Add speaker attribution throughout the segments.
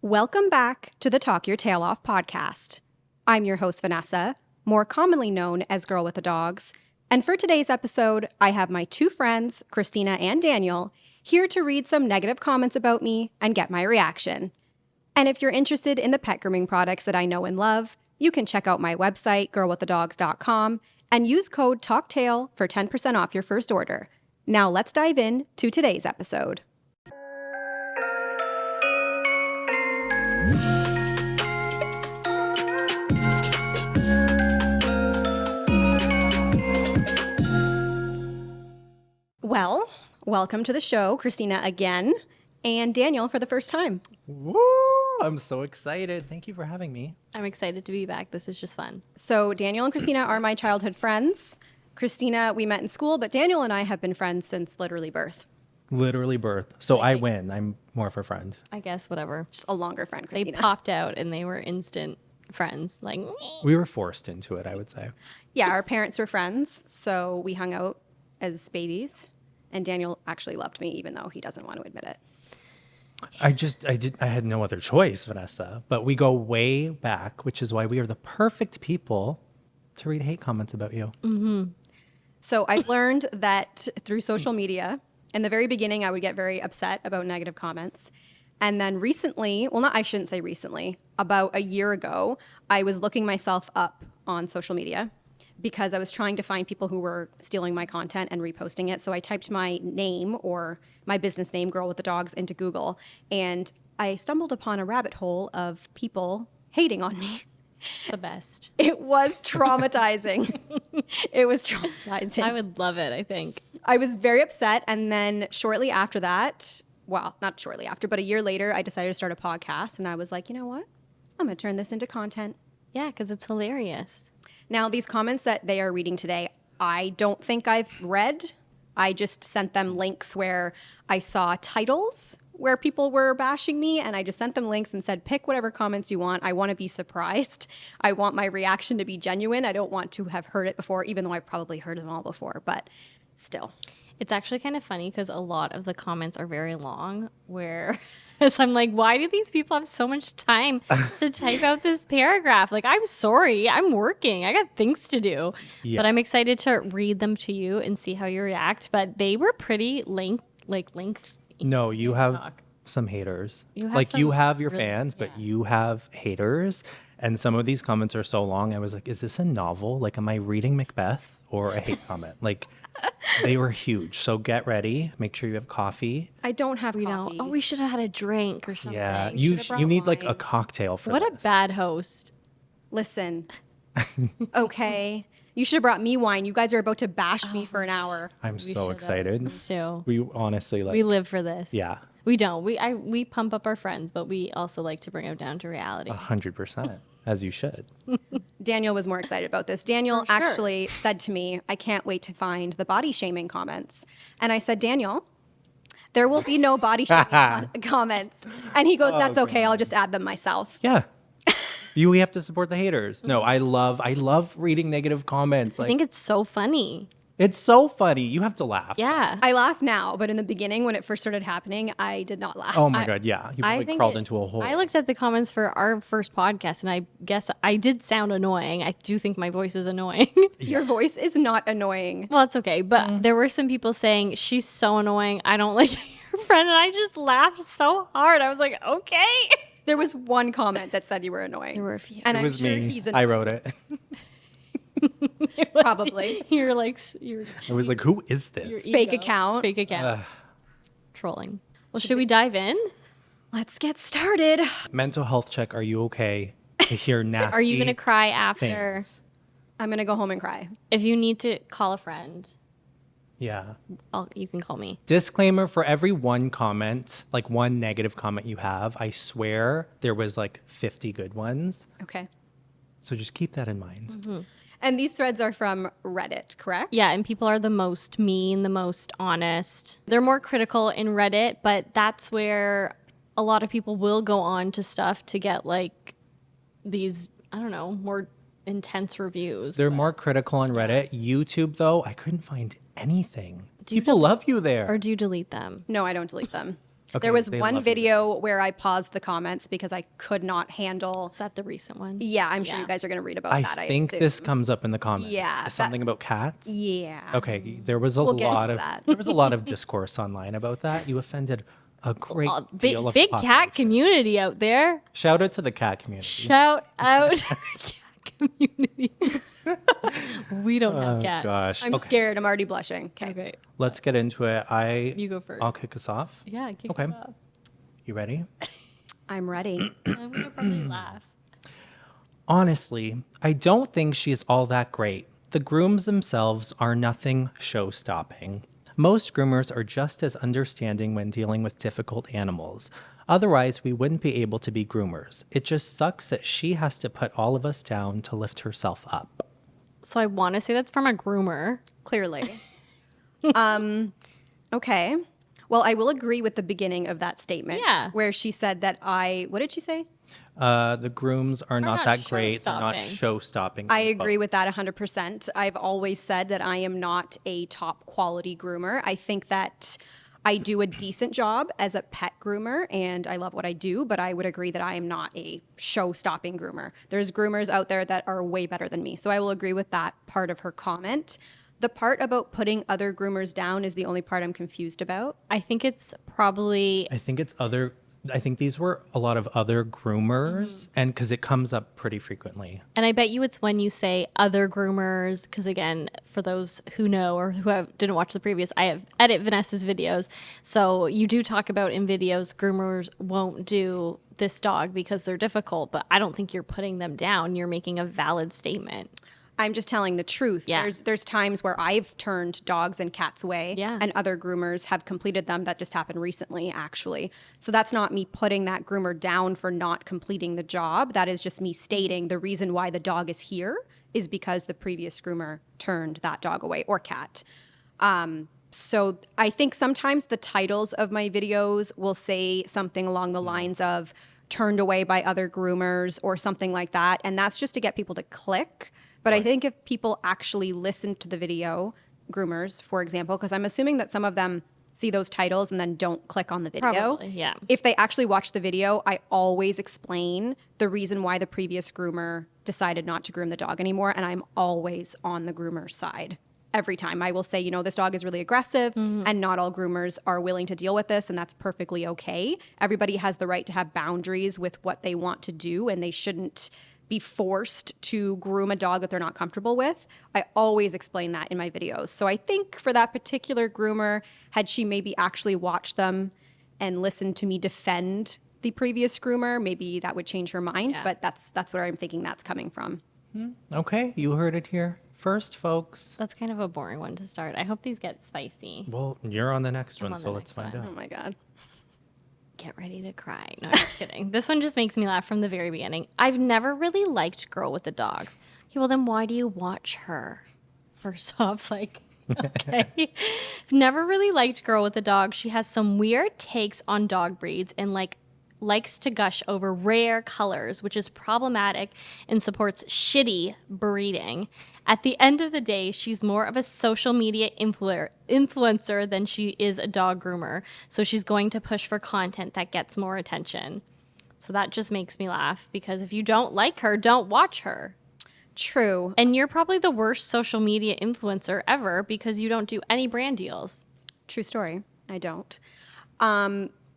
Speaker 1: Welcome back to the Talk Your Tail Off podcast. I'm your host, Vanessa, more commonly known as Girl with the Dogs. And for today's episode, I have my two friends, Christina and Daniel, here to read some negative comments about me and get my reaction. And if you're interested in the pet grooming products that I know and love, you can check out my website, girlwiththedogs.com, and use code TALKTAIL for 10% off your first order. Now let's dive in to today's episode. Well, welcome to the show, Christina again, and Daniel for the first time.
Speaker 2: Woo! I'm so excited. Thank you for having me.
Speaker 3: I'm excited to be back. This is just fun.
Speaker 1: So Daniel and Christina are my childhood friends. Christina, we met in school, but Daniel and I have been friends since literally birth.
Speaker 2: Literally birth. So I win. I'm more of a friend.
Speaker 3: I guess whatever.
Speaker 1: Just a longer friend,
Speaker 3: They
Speaker 1: Christina.
Speaker 3: popped out and they were instant friends. Like,
Speaker 2: We were forced into it, I would say.
Speaker 1: Yeah, our parents were friends, so we hung out as babies. And Daniel actually loved me, even though he doesn't want to admit it.
Speaker 2: I had no other choice, Vanessa. But we go way back, which is why we are the perfect people to read hate comments about you.
Speaker 3: mm-hmm.
Speaker 1: So I've learned that through social media, in the very beginning, I would get very upset about negative comments. And then recently, I shouldn't say recently, about a year ago, I was looking myself up on social media because I was trying to find people who were stealing my content and reposting it. So I typed my name or my business name, Girl with the Dogs, into Google. And I stumbled upon a rabbit hole of people hating on me.
Speaker 3: The best.
Speaker 1: It was traumatizing. It was traumatizing.
Speaker 3: I would love it, I think.
Speaker 1: I was very upset. And then shortly after that, well, not shortly after, but a year later, I decided to start a podcast. And I was like, you know what? I'm going to turn this into content.
Speaker 3: Yeah, because it's hilarious.
Speaker 1: Now, these comments that they are reading today, I don't think I've read. I just sent them links where I saw titles where people were bashing me, and I just sent them links and said, pick whatever comments you want. I want to be surprised. I want my reaction to be genuine. I don't want to have heard it before, even though I probably heard them all before, but still.
Speaker 3: It's actually kind of funny because a lot of the comments are very long where so I'm like, why do these people have so much time to type out this paragraph? Like, I'm sorry, I'm working. I got things to do.
Speaker 2: Yeah.
Speaker 3: But I'm excited to read them to you and see how you react. But they were pretty lengthy.
Speaker 2: No, you have some haters.
Speaker 3: You have
Speaker 2: like
Speaker 3: some
Speaker 2: you have your
Speaker 3: really-
Speaker 2: fans, but
Speaker 3: yeah.
Speaker 2: you have haters. And some of these comments are so long. I was like, is this a novel? Like, am I reading Macbeth or a hate comment? Like, they were huge. So get ready. Make sure you have coffee.
Speaker 1: I don't have
Speaker 3: We know.
Speaker 1: coffee.
Speaker 3: Oh, we should have had a drink or something.
Speaker 2: Yeah,
Speaker 1: Should've
Speaker 2: you
Speaker 1: brought
Speaker 2: need like a
Speaker 1: wine.
Speaker 2: cocktail for
Speaker 3: What a
Speaker 2: this.
Speaker 3: bad host.
Speaker 1: Listen, okay. You should have brought me wine. You guys are about to bash me for an hour.
Speaker 2: I'm
Speaker 3: We
Speaker 2: so
Speaker 3: should've.
Speaker 2: excited.
Speaker 3: Me too.
Speaker 2: We honestly like.
Speaker 3: We live for this.
Speaker 2: Yeah,
Speaker 3: We don't. We pump up our friends, but we also like to bring them down to reality.
Speaker 2: 100%, as you should.
Speaker 1: Daniel was more excited about this. Daniel
Speaker 3: For sure.
Speaker 1: actually said to me, I can't wait to find the body shaming comments. And I said, Daniel, there will be no body shaming comments. And he goes, that's okay. I'll just add them myself.
Speaker 2: Yeah. We have to support the haters. No, I love reading negative comments.
Speaker 3: I
Speaker 2: Like,
Speaker 3: think it's so funny.
Speaker 2: it's so funny. You have to laugh.
Speaker 3: Yeah.
Speaker 1: I laugh now, but in the beginning, when it first started happening, I did not laugh.
Speaker 2: Oh my God, yeah. You
Speaker 3: I
Speaker 2: probably
Speaker 3: think
Speaker 2: crawled into a hole.
Speaker 3: I looked at the comments for our first podcast, and I guess I did sound annoying. I do think my voice is annoying.
Speaker 1: Your voice is not annoying.
Speaker 3: Well, it's okay. But there were some people saying, she's so annoying. I don't like your friend. And I just laughed so hard. I was like, okay.
Speaker 1: There was one comment that said you were annoying.
Speaker 3: There were a few.
Speaker 1: And
Speaker 2: it
Speaker 1: I'm
Speaker 2: was
Speaker 1: sure
Speaker 2: me.
Speaker 1: he's
Speaker 2: I wrote it.
Speaker 3: It was-
Speaker 1: Probably.
Speaker 3: You're like, you're
Speaker 2: I was like, who is this?
Speaker 3: your
Speaker 1: Fake
Speaker 3: ego.
Speaker 1: account.
Speaker 3: Fake account.
Speaker 2: Ugh.
Speaker 3: Trolling. Well, should we dive in?
Speaker 1: Let's get started.
Speaker 2: Mental health check. Are you okay? I hear nasty.
Speaker 3: Are you going to cry after?
Speaker 2: things.
Speaker 1: I'm going to go home and cry.
Speaker 3: If you need to call a friend,
Speaker 2: Yeah.
Speaker 3: you can call me.
Speaker 2: Disclaimer for every one comment, like one negative comment you have, I swear there was like 50 good ones.
Speaker 1: Okay.
Speaker 2: So just keep that in mind.
Speaker 1: And these threads are from Reddit, correct?
Speaker 3: Yeah, and people are the most mean, the most honest. They're more critical in Reddit, but that's where a lot of people will go on to stuff to get like these, I don't know, more intense reviews.
Speaker 2: They're more critical on Reddit. YouTube, though, I couldn't find anything.
Speaker 3: Do you
Speaker 2: People love you there.
Speaker 3: Or do you delete them?
Speaker 1: No, I don't delete them.
Speaker 2: Okay,
Speaker 1: There was
Speaker 2: they
Speaker 1: one
Speaker 2: love you
Speaker 1: video where I paused the comments because I could not handle.
Speaker 3: Is that the recent one?
Speaker 1: Yeah, I'm sure
Speaker 3: Yeah.
Speaker 1: you guys are going to read about
Speaker 2: I
Speaker 1: that.
Speaker 2: think
Speaker 1: I
Speaker 2: this
Speaker 1: assume.
Speaker 2: comes up in the comments.
Speaker 1: Yeah,
Speaker 2: Something
Speaker 1: that's-
Speaker 2: about cats.
Speaker 1: Yeah.
Speaker 2: Okay, there was a
Speaker 1: We'll get
Speaker 2: lot
Speaker 1: into
Speaker 2: of
Speaker 1: that.
Speaker 2: there was a lot of discourse online about that. You offended a great deal of
Speaker 3: Big
Speaker 2: population.
Speaker 3: cat community out there.
Speaker 2: Shout out to the cat community.
Speaker 3: Shout out cat community. We don't have cats.
Speaker 2: Gosh.
Speaker 1: I'm
Speaker 2: Okay,
Speaker 1: scared. I'm already blushing. Okay.
Speaker 3: Okay.
Speaker 2: let's get into it.
Speaker 3: You go first.
Speaker 2: I'll kick us off.
Speaker 3: Yeah, kick
Speaker 2: Okay.
Speaker 3: us off.
Speaker 2: You ready?
Speaker 1: I'm ready.
Speaker 3: I'm gonna probably laugh.
Speaker 2: Honestly, I don't think she's all that great. The grooms themselves are nothing show-stopping. Most groomers are just as understanding when dealing with difficult animals. Otherwise, we wouldn't be able to be groomers. It just sucks that she has to put all of us down to lift herself up.
Speaker 3: So I want to say that's from a groomer.
Speaker 1: Clearly. Okay. Well, I will agree with the beginning of that statement.
Speaker 3: Yeah.
Speaker 1: Where she said that what did she say?
Speaker 2: The grooms are not
Speaker 3: not
Speaker 2: that great. They're not
Speaker 3: show-stopping.
Speaker 2: show-stopping.
Speaker 1: I agree with that 100%. I've always said that I am not a top quality groomer. I think that I do a decent job as a pet groomer and I love what I do, but I would agree that I am not a show-stopping groomer. There's groomers out there that are way better than me. So I will agree with that part of her comment. The part about putting other groomers down is the only part I'm confused about.
Speaker 3: I think it's probably
Speaker 2: I think these were a lot of other groomers,
Speaker 3: Mm-hmm.
Speaker 2: and because it comes up pretty frequently.
Speaker 3: And I bet you it's when you say other groomers, because again, for those who know or didn't watch the previous, I have edit Vanessa's videos. So you do talk about in videos, groomers won't do this dog because they're difficult, but I don't think you're putting them down. You're making a valid statement.
Speaker 1: I'm just telling the truth.
Speaker 3: Yeah.
Speaker 1: There's times where I've turned dogs and cats away
Speaker 3: Yeah.
Speaker 1: and other groomers have completed them. That just happened recently, actually. So that's not me putting that groomer down for not completing the job. That is just me stating the reason why the dog is here is because the previous groomer turned that dog away or cat. So I think sometimes the titles of my videos will say something along the lines of turned away by other groomers or something like that. And that's just to get people to click. But I think if people actually listen to the video, groomers, for example, because I'm assuming that some of them see those titles and then don't click on the video.
Speaker 3: Probably, yeah.
Speaker 1: If they actually watch the video, I always explain the reason why the previous groomer decided not to groom the dog anymore. And I'm always on the groomer's side. Every time I will say, this dog is really aggressive and not all groomers are willing to deal with this. And that's perfectly okay. Everybody has the right to have boundaries with what they want to do and they shouldn't be forced to groom a dog that they're not comfortable with. I always explain that in my videos. So I think for that particular groomer, had she maybe actually watched them and listened to me defend the previous groomer, maybe that would change her mind.
Speaker 3: Yeah.
Speaker 1: But that's where I'm thinking that's coming from.
Speaker 2: Okay, you heard it here first, folks.
Speaker 3: That's kind of a boring one to start. I hope these get spicy.
Speaker 2: Well, you're on the next
Speaker 3: I'm
Speaker 2: one,
Speaker 3: on
Speaker 2: so
Speaker 3: the
Speaker 2: let's
Speaker 3: next
Speaker 2: find
Speaker 3: one.
Speaker 1: Oh
Speaker 2: out.
Speaker 1: my God.
Speaker 3: Get ready to cry. No, I'm just kidding. This one just makes me laugh from the very beginning. I've never really liked Girl with the Dogs. Okay, well then why do you watch her? First off, okay. I've never really liked Girl with the Dog. She has some weird takes on dog breeds and likes to gush over rare colors, which is problematic and supports shitty breeding. At the end of the day, she's more of a social media influencer than she is a dog groomer. So she's going to push for content that gets more attention. So that just makes me laugh because if you don't like her, don't watch her.
Speaker 1: True.
Speaker 3: And you're probably the worst social media influencer ever because you don't do any brand deals.
Speaker 1: True story. I don't.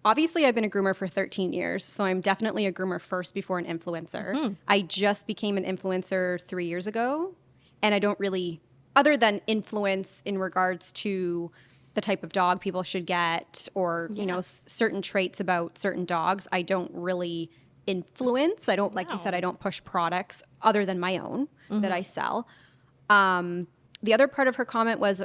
Speaker 1: Obviously, I've been a groomer for 13 years, so I'm definitely a groomer first before an influencer. I just became an influencer 3 years ago, and I don't really, other than influence in regards to the type of dog people should get or, certain traits about certain dogs, I don't really influence. I don't, like you said, I don't push products other than my own that I sell. The other part of her comment was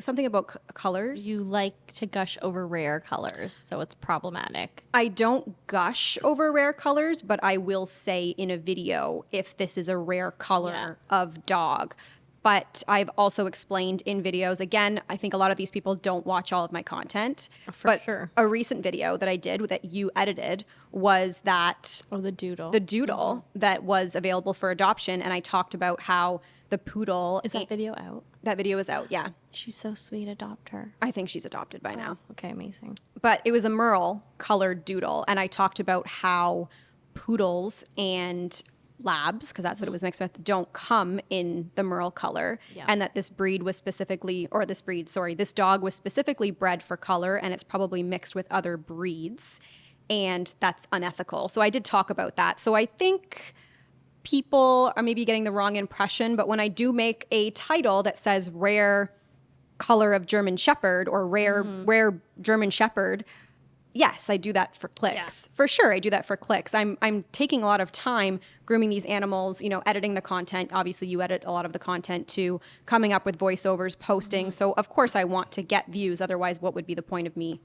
Speaker 1: something about colors.
Speaker 3: You like to gush over rare colors, so it's problematic.
Speaker 1: I don't gush over rare colors, but I will say in a video if this is a rare color of dog. But I've also explained in videos, again, I think a lot of these people don't watch all of my content.
Speaker 3: For sure.
Speaker 1: A recent video that I did that you edited was that
Speaker 3: Oh, the doodle.
Speaker 1: the doodle that was available for adoption. And I talked about how the poodle.
Speaker 3: Is that video out?
Speaker 1: That video is out, yeah.
Speaker 3: She's so sweet. Adopt her.
Speaker 1: I think she's adopted by now.
Speaker 3: Okay, amazing.
Speaker 1: But it was a Merle colored doodle. And I talked about how poodles and labs, because that's what it was mixed with, don't come in the Merle color.
Speaker 3: Yeah.
Speaker 1: And that this dog was specifically bred for color, and it's probably mixed with other breeds. And that's unethical. So I did talk about that. So I think people are maybe getting the wrong impression, but when I do make a title that says rare color of German Shepherd or rare German Shepherd, yes, I do that for clicks.
Speaker 3: Yeah.
Speaker 1: For sure, I do that for clicks. I'm taking a lot of time grooming these animals, editing the content. Obviously, you edit a lot of the content too, coming up with voiceovers, posting. So, of course, I want to get views. Otherwise, what would be the point of me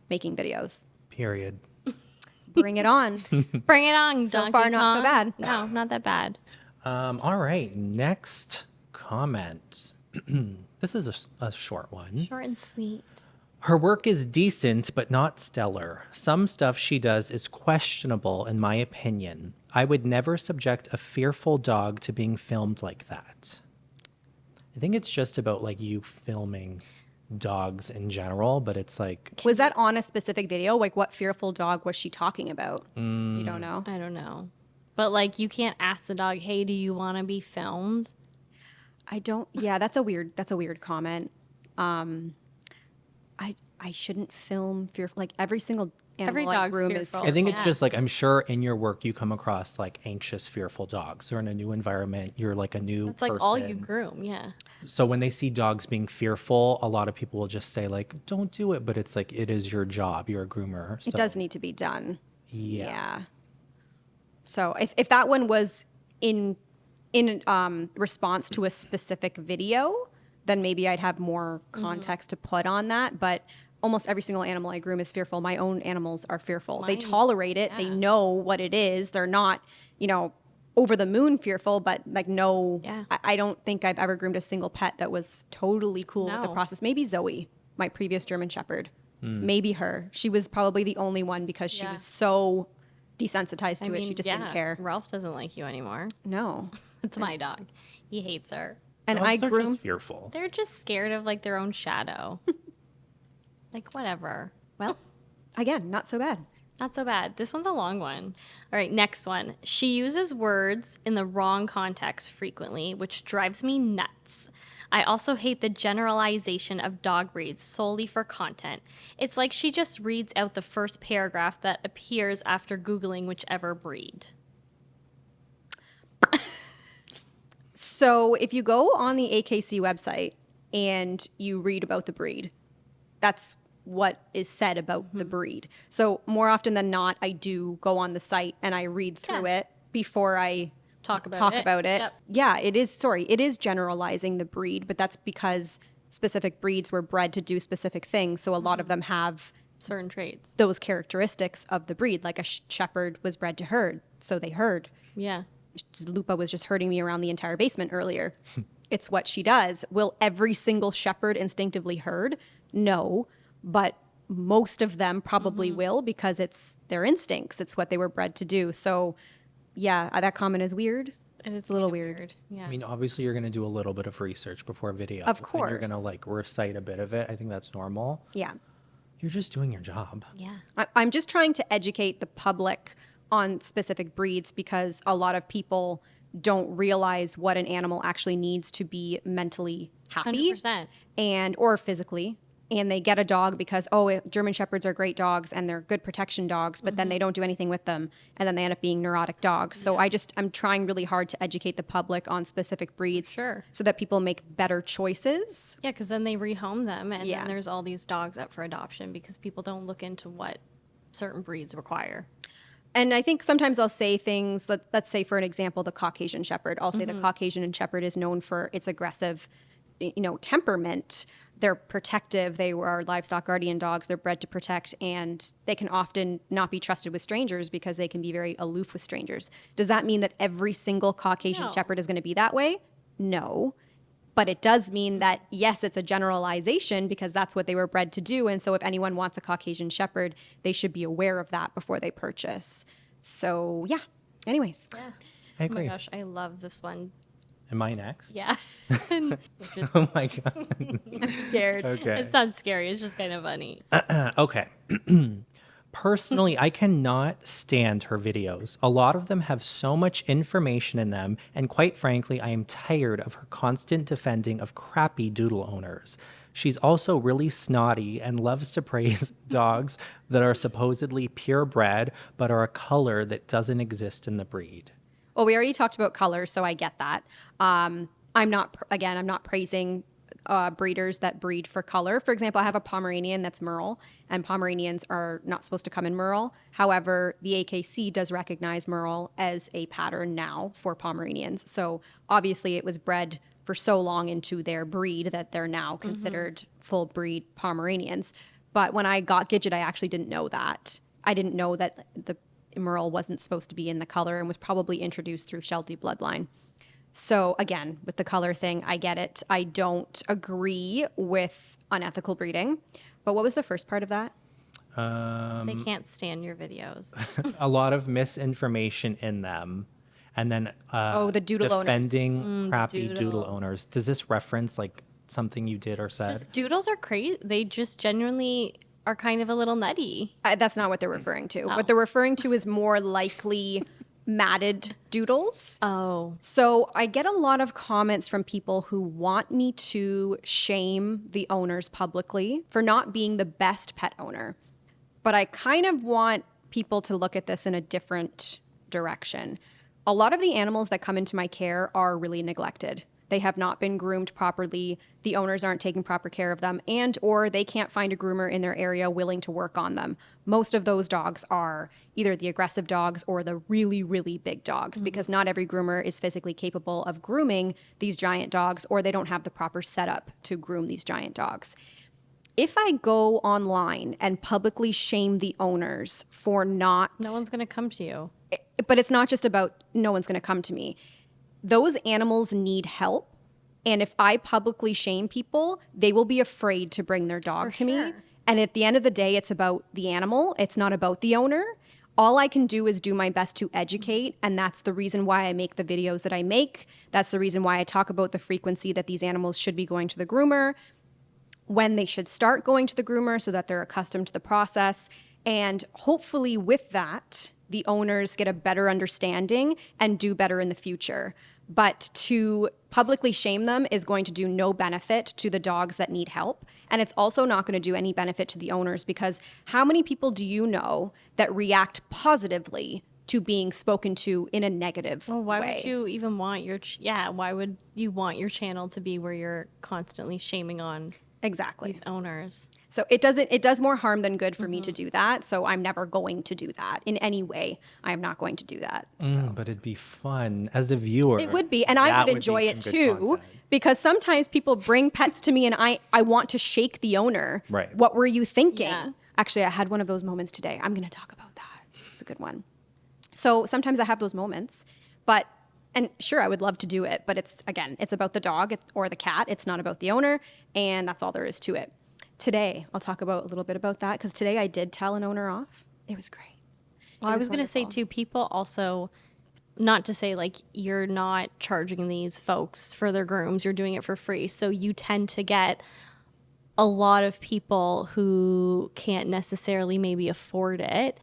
Speaker 1: making videos?
Speaker 2: Period.
Speaker 1: Bring it on.
Speaker 3: Bring it on,
Speaker 1: So
Speaker 3: Donkey
Speaker 1: far, not so
Speaker 3: Kong.
Speaker 1: bad.
Speaker 3: No, not that bad.
Speaker 2: All right, next comment. This is a short one.
Speaker 3: Short and sweet.
Speaker 2: Her work is decent, but not stellar. Some stuff she does is questionable, in my opinion. I would never subject a fearful dog to being filmed like that. I think it's just about like you filming dogs in general, but it's like...
Speaker 1: Was that on a specific video? Like, what fearful dog was she talking about? You don't know?
Speaker 3: I don't know. But like, you can't ask the dog, hey, do you want to be filmed?
Speaker 1: Yeah, that's a weird comment. I shouldn't film fearful. Like, every single
Speaker 3: Every
Speaker 1: animal I
Speaker 3: dog's
Speaker 1: groom is
Speaker 3: fearful.
Speaker 1: fearful.
Speaker 2: I think it's just like, I'm sure in your work you come across like anxious, fearful dogs, or in a new environment, you're like a new
Speaker 3: It's like
Speaker 2: person.
Speaker 3: all you groom, yeah.
Speaker 2: So when they see dogs being fearful, a lot of people will just say like, don't do it. But it's like, it is your job. You're a groomer.
Speaker 1: It does need to be done.
Speaker 2: Yeah.
Speaker 1: So if that one was in response to a specific video, then maybe I'd have more context to put on that. But almost every single animal I groom is fearful. My own animals are fearful. They tolerate it. They know what it is. They're not, over the moon fearful, but like I don't think I've ever groomed a single pet that was totally cool with the process. Maybe Zoe, my previous German Shepherd. Maybe her. She was probably the only one because she was so desensitized to it. She just didn't care.
Speaker 3: Ralph doesn't like you anymore.
Speaker 1: No.
Speaker 3: It's my dog. He hates her.
Speaker 1: And
Speaker 2: Dogs
Speaker 1: I
Speaker 2: are
Speaker 1: groom.
Speaker 2: just fearful.
Speaker 3: They're just scared of like their own shadow. Like, whatever.
Speaker 1: Well, again, not so bad.
Speaker 3: Not so bad. This one's a long one. All right, next one. She uses words in the wrong context frequently, which drives me nuts. I also hate the generalization of dog breeds solely for content. It's like she just reads out the first paragraph that appears after Googling whichever breed.
Speaker 1: So if you go on the AKC website and you read about the breed, that's what is said about the breed. So more often than not, I do go on the site and I read through it before I talk about it.
Speaker 3: Yep.
Speaker 1: Yeah, it is generalizing the breed, but that's because specific breeds were bred to do specific things. So a lot of them have
Speaker 3: Certain traits.
Speaker 1: those characteristics of the breed. Like a shepherd was bred to herd, so they herd.
Speaker 3: Yeah.
Speaker 1: Lupa was just herding me around the entire basement earlier. It's what she does. Will every single shepherd instinctively herd? No, but most of them probably will because it's their instincts. It's what they were bred to do. So, yeah, that comment is weird.
Speaker 3: And it's
Speaker 1: a little weird.
Speaker 3: Yeah.
Speaker 2: I mean, obviously you're going to do a little bit of research before video.
Speaker 1: Of
Speaker 2: And
Speaker 1: course.
Speaker 2: you're going to like recite a bit of it. I think that's normal.
Speaker 1: Yeah.
Speaker 2: You're just doing your job.
Speaker 3: Yeah.
Speaker 1: I'm just trying to educate the public on specific breeds because a lot of people don't realize what an animal actually needs to be mentally happy
Speaker 3: 100%.
Speaker 1: or physically. And they get a dog because, German Shepherds are great dogs and they're good protection dogs, but then they don't do anything with them. And then they end up being neurotic dogs. So I'm trying really hard to educate the public on specific breeds
Speaker 3: Sure.
Speaker 1: so that people make better choices.
Speaker 3: Yeah, because then they rehome them, and
Speaker 1: Yeah.
Speaker 3: then there's all these dogs up for adoption because people don't look into what certain breeds require.
Speaker 1: And I think sometimes I'll say things, let's say for an example, the Caucasian Shepherd. I'll say the Caucasian Shepherd is known for its aggressive, temperament. They're protective. They are livestock guardian dogs. They're bred to protect, and they can often not be trusted with strangers because they can be very aloof with strangers. Does that mean that every single Caucasian
Speaker 3: No.
Speaker 1: Shepherd is going to be that way? No. But it does mean that, yes, it's a generalization because that's what they were bred to do. And so if anyone wants a Caucasian Shepherd, they should be aware of that before they purchase. So, yeah. Anyways.
Speaker 3: Yeah.
Speaker 2: I
Speaker 3: Oh my
Speaker 2: agree.
Speaker 3: gosh, I love this one.
Speaker 2: Am I next?
Speaker 3: Yeah. Which is,
Speaker 2: Oh my God.
Speaker 3: I'm scared.
Speaker 2: Okay.
Speaker 3: It sounds scary. It's just kind of funny.
Speaker 2: Okay. Personally, I cannot stand her videos. A lot of them have so much information in them, and quite frankly, I am tired of her constant defending of crappy doodle owners. She's also really snotty and loves to praise dogs that are supposedly purebred but are a color that doesn't exist in the breed.
Speaker 1: Well, we already talked about color, so I get that. I'm not praising breeders that breed for color. For example, I have a Pomeranian that's Merle, and Pomeranians are not supposed to come in Merle. However, the AKC does recognize Merle as a pattern now for Pomeranians. So obviously it was bred for so long into their breed that they're now considered full breed Pomeranians. But when I got Gidget, I actually didn't know that. I didn't know that the Merle wasn't supposed to be in the color and was probably introduced through Sheltie bloodline. So again, with the color thing, I get it. I don't agree with unethical breeding. But what was the first part of that?
Speaker 3: They can't stand your videos.
Speaker 2: A lot of misinformation in them. And then
Speaker 1: The doodle owners.
Speaker 2: defending crappy doodle
Speaker 3: doodles.
Speaker 2: owners. Does this reference like something you did or said?
Speaker 3: Just doodles are crazy. They just genuinely are kind of a little nutty.
Speaker 1: That's not what they're referring to. What they're referring to is more likely matted doodles.
Speaker 3: Oh.
Speaker 1: So I get a lot of comments from people who want me to shame the owners publicly for not being the best pet owner. But I kind of want people to look at this in a different direction. A lot of the animals that come into my care are really neglected. They have not been groomed properly. The owners aren't taking proper care of them, and or they can't find a groomer in their area willing to work on them. Most of those dogs are either the aggressive dogs or the really, really big dogs, because not every groomer is physically capable of grooming these giant dogs, or they don't have the proper setup to groom these giant dogs. If I go online and publicly shame the owners for not...
Speaker 3: No one's going to come to you.
Speaker 1: But it's not just about no one's going to come to me. Those animals need help. And if I publicly shame people, they will be afraid to bring their dog to me. And at the end of the day, it's about the animal. It's not about the owner. All I can do is do my best to educate. And that's the reason why I make the videos that I make. That's the reason why I talk about the frequency that these animals should be going to the groomer, when they should start going to the groomer so that they're accustomed to the process. And hopefully with that, the owners get a better understanding and do better in the future. But to publicly shame them is going to do no benefit to the dogs that need help. And it's also not going to do any benefit to the owners, because how many people do you know that react positively to being spoken to in a negative
Speaker 3: Well, why
Speaker 1: way?
Speaker 3: would you even want your... why would you want your channel to be where you're constantly shaming on
Speaker 1: Exactly.
Speaker 3: these owners?
Speaker 1: So it does more harm than good for me to do that. So I'm never going to do that in any way. I am not going to do that.
Speaker 2: But it'd be fun as a viewer.
Speaker 1: It would be, and I
Speaker 2: That
Speaker 1: would
Speaker 2: be
Speaker 1: enjoy it
Speaker 2: some good
Speaker 1: too,
Speaker 2: content.
Speaker 1: because sometimes people bring pets to me and I want to shake the owner.
Speaker 2: Right.
Speaker 1: What were you thinking?
Speaker 3: Yeah.
Speaker 1: Actually, I had one of those moments today. I'm going to talk about that. It's a good one. So sometimes I have those moments, and sure, I would love to do it, but it's about the dog or the cat. It's not about the owner, and that's all there is to it. Today, I'll talk about a little bit about that, because today I did tell an owner off. It was great.
Speaker 3: Well,
Speaker 1: It
Speaker 3: I
Speaker 1: was
Speaker 3: was going to say,
Speaker 1: wonderful.
Speaker 3: too, people also, not to say like you're not charging these folks for their grooms, you're doing it for free. So you tend to get a lot of people who can't necessarily maybe afford it.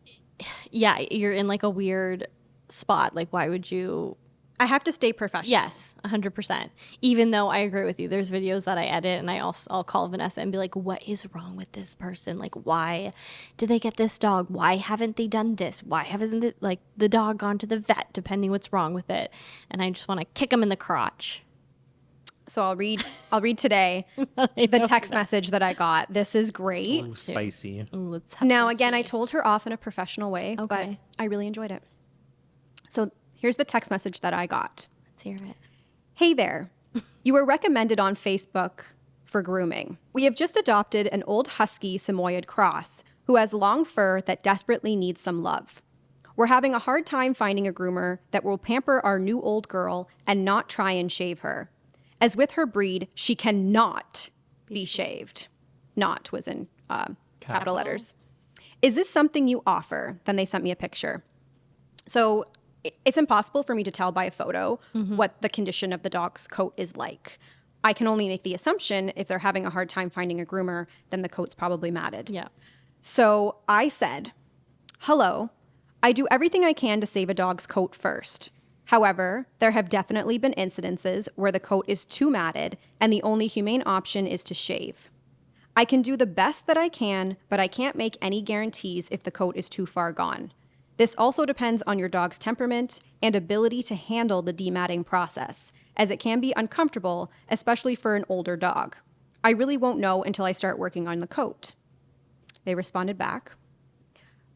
Speaker 3: Yeah, you're in like a weird spot. Like, why would you?
Speaker 1: I have to stay professional.
Speaker 3: Yes, 100%. Even though I agree with you, there's videos that I edit and I'll call Vanessa and be like, what is wrong with this person? Like, why did they get this dog? Why haven't they done this? Why haven't the dog gone to the vet, depending what's wrong with it? And I just want to kick them in the crotch.
Speaker 1: So I'll read today the text message that I got. This is great.
Speaker 2: Ooh, spicy.
Speaker 3: Ooh, let's have
Speaker 1: Now,
Speaker 3: some
Speaker 1: again, I
Speaker 3: tea.
Speaker 1: told her off in a professional way, but
Speaker 3: Okay.
Speaker 1: I really enjoyed it. So here's the text message that I got.
Speaker 3: Let's hear it.
Speaker 1: Hey there. You were recommended on Facebook for grooming. We have just adopted an old husky Samoyed cross who has long fur that desperately needs some love. We're having a hard time finding a groomer that will pamper our new old girl and not try and shave her. As with her breed, she cannot be shaved. Not was in capital letters. Is this something you offer? Then they sent me a picture. So it's impossible for me to tell by a photo what the condition of the dog's coat is like. I can only make the assumption if they're having a hard time finding a groomer, then the coat's probably matted.
Speaker 3: Yeah.
Speaker 1: So I said, hello, I do everything I can to save a dog's coat first. However, there have definitely been incidences where the coat is too matted and the only humane option is to shave. I can do the best that I can, but I can't make any guarantees if the coat is too far gone. This also depends on your dog's temperament and ability to handle the dematting process, as it can be uncomfortable, especially for an older dog. I really won't know until I start working on the coat. They responded back,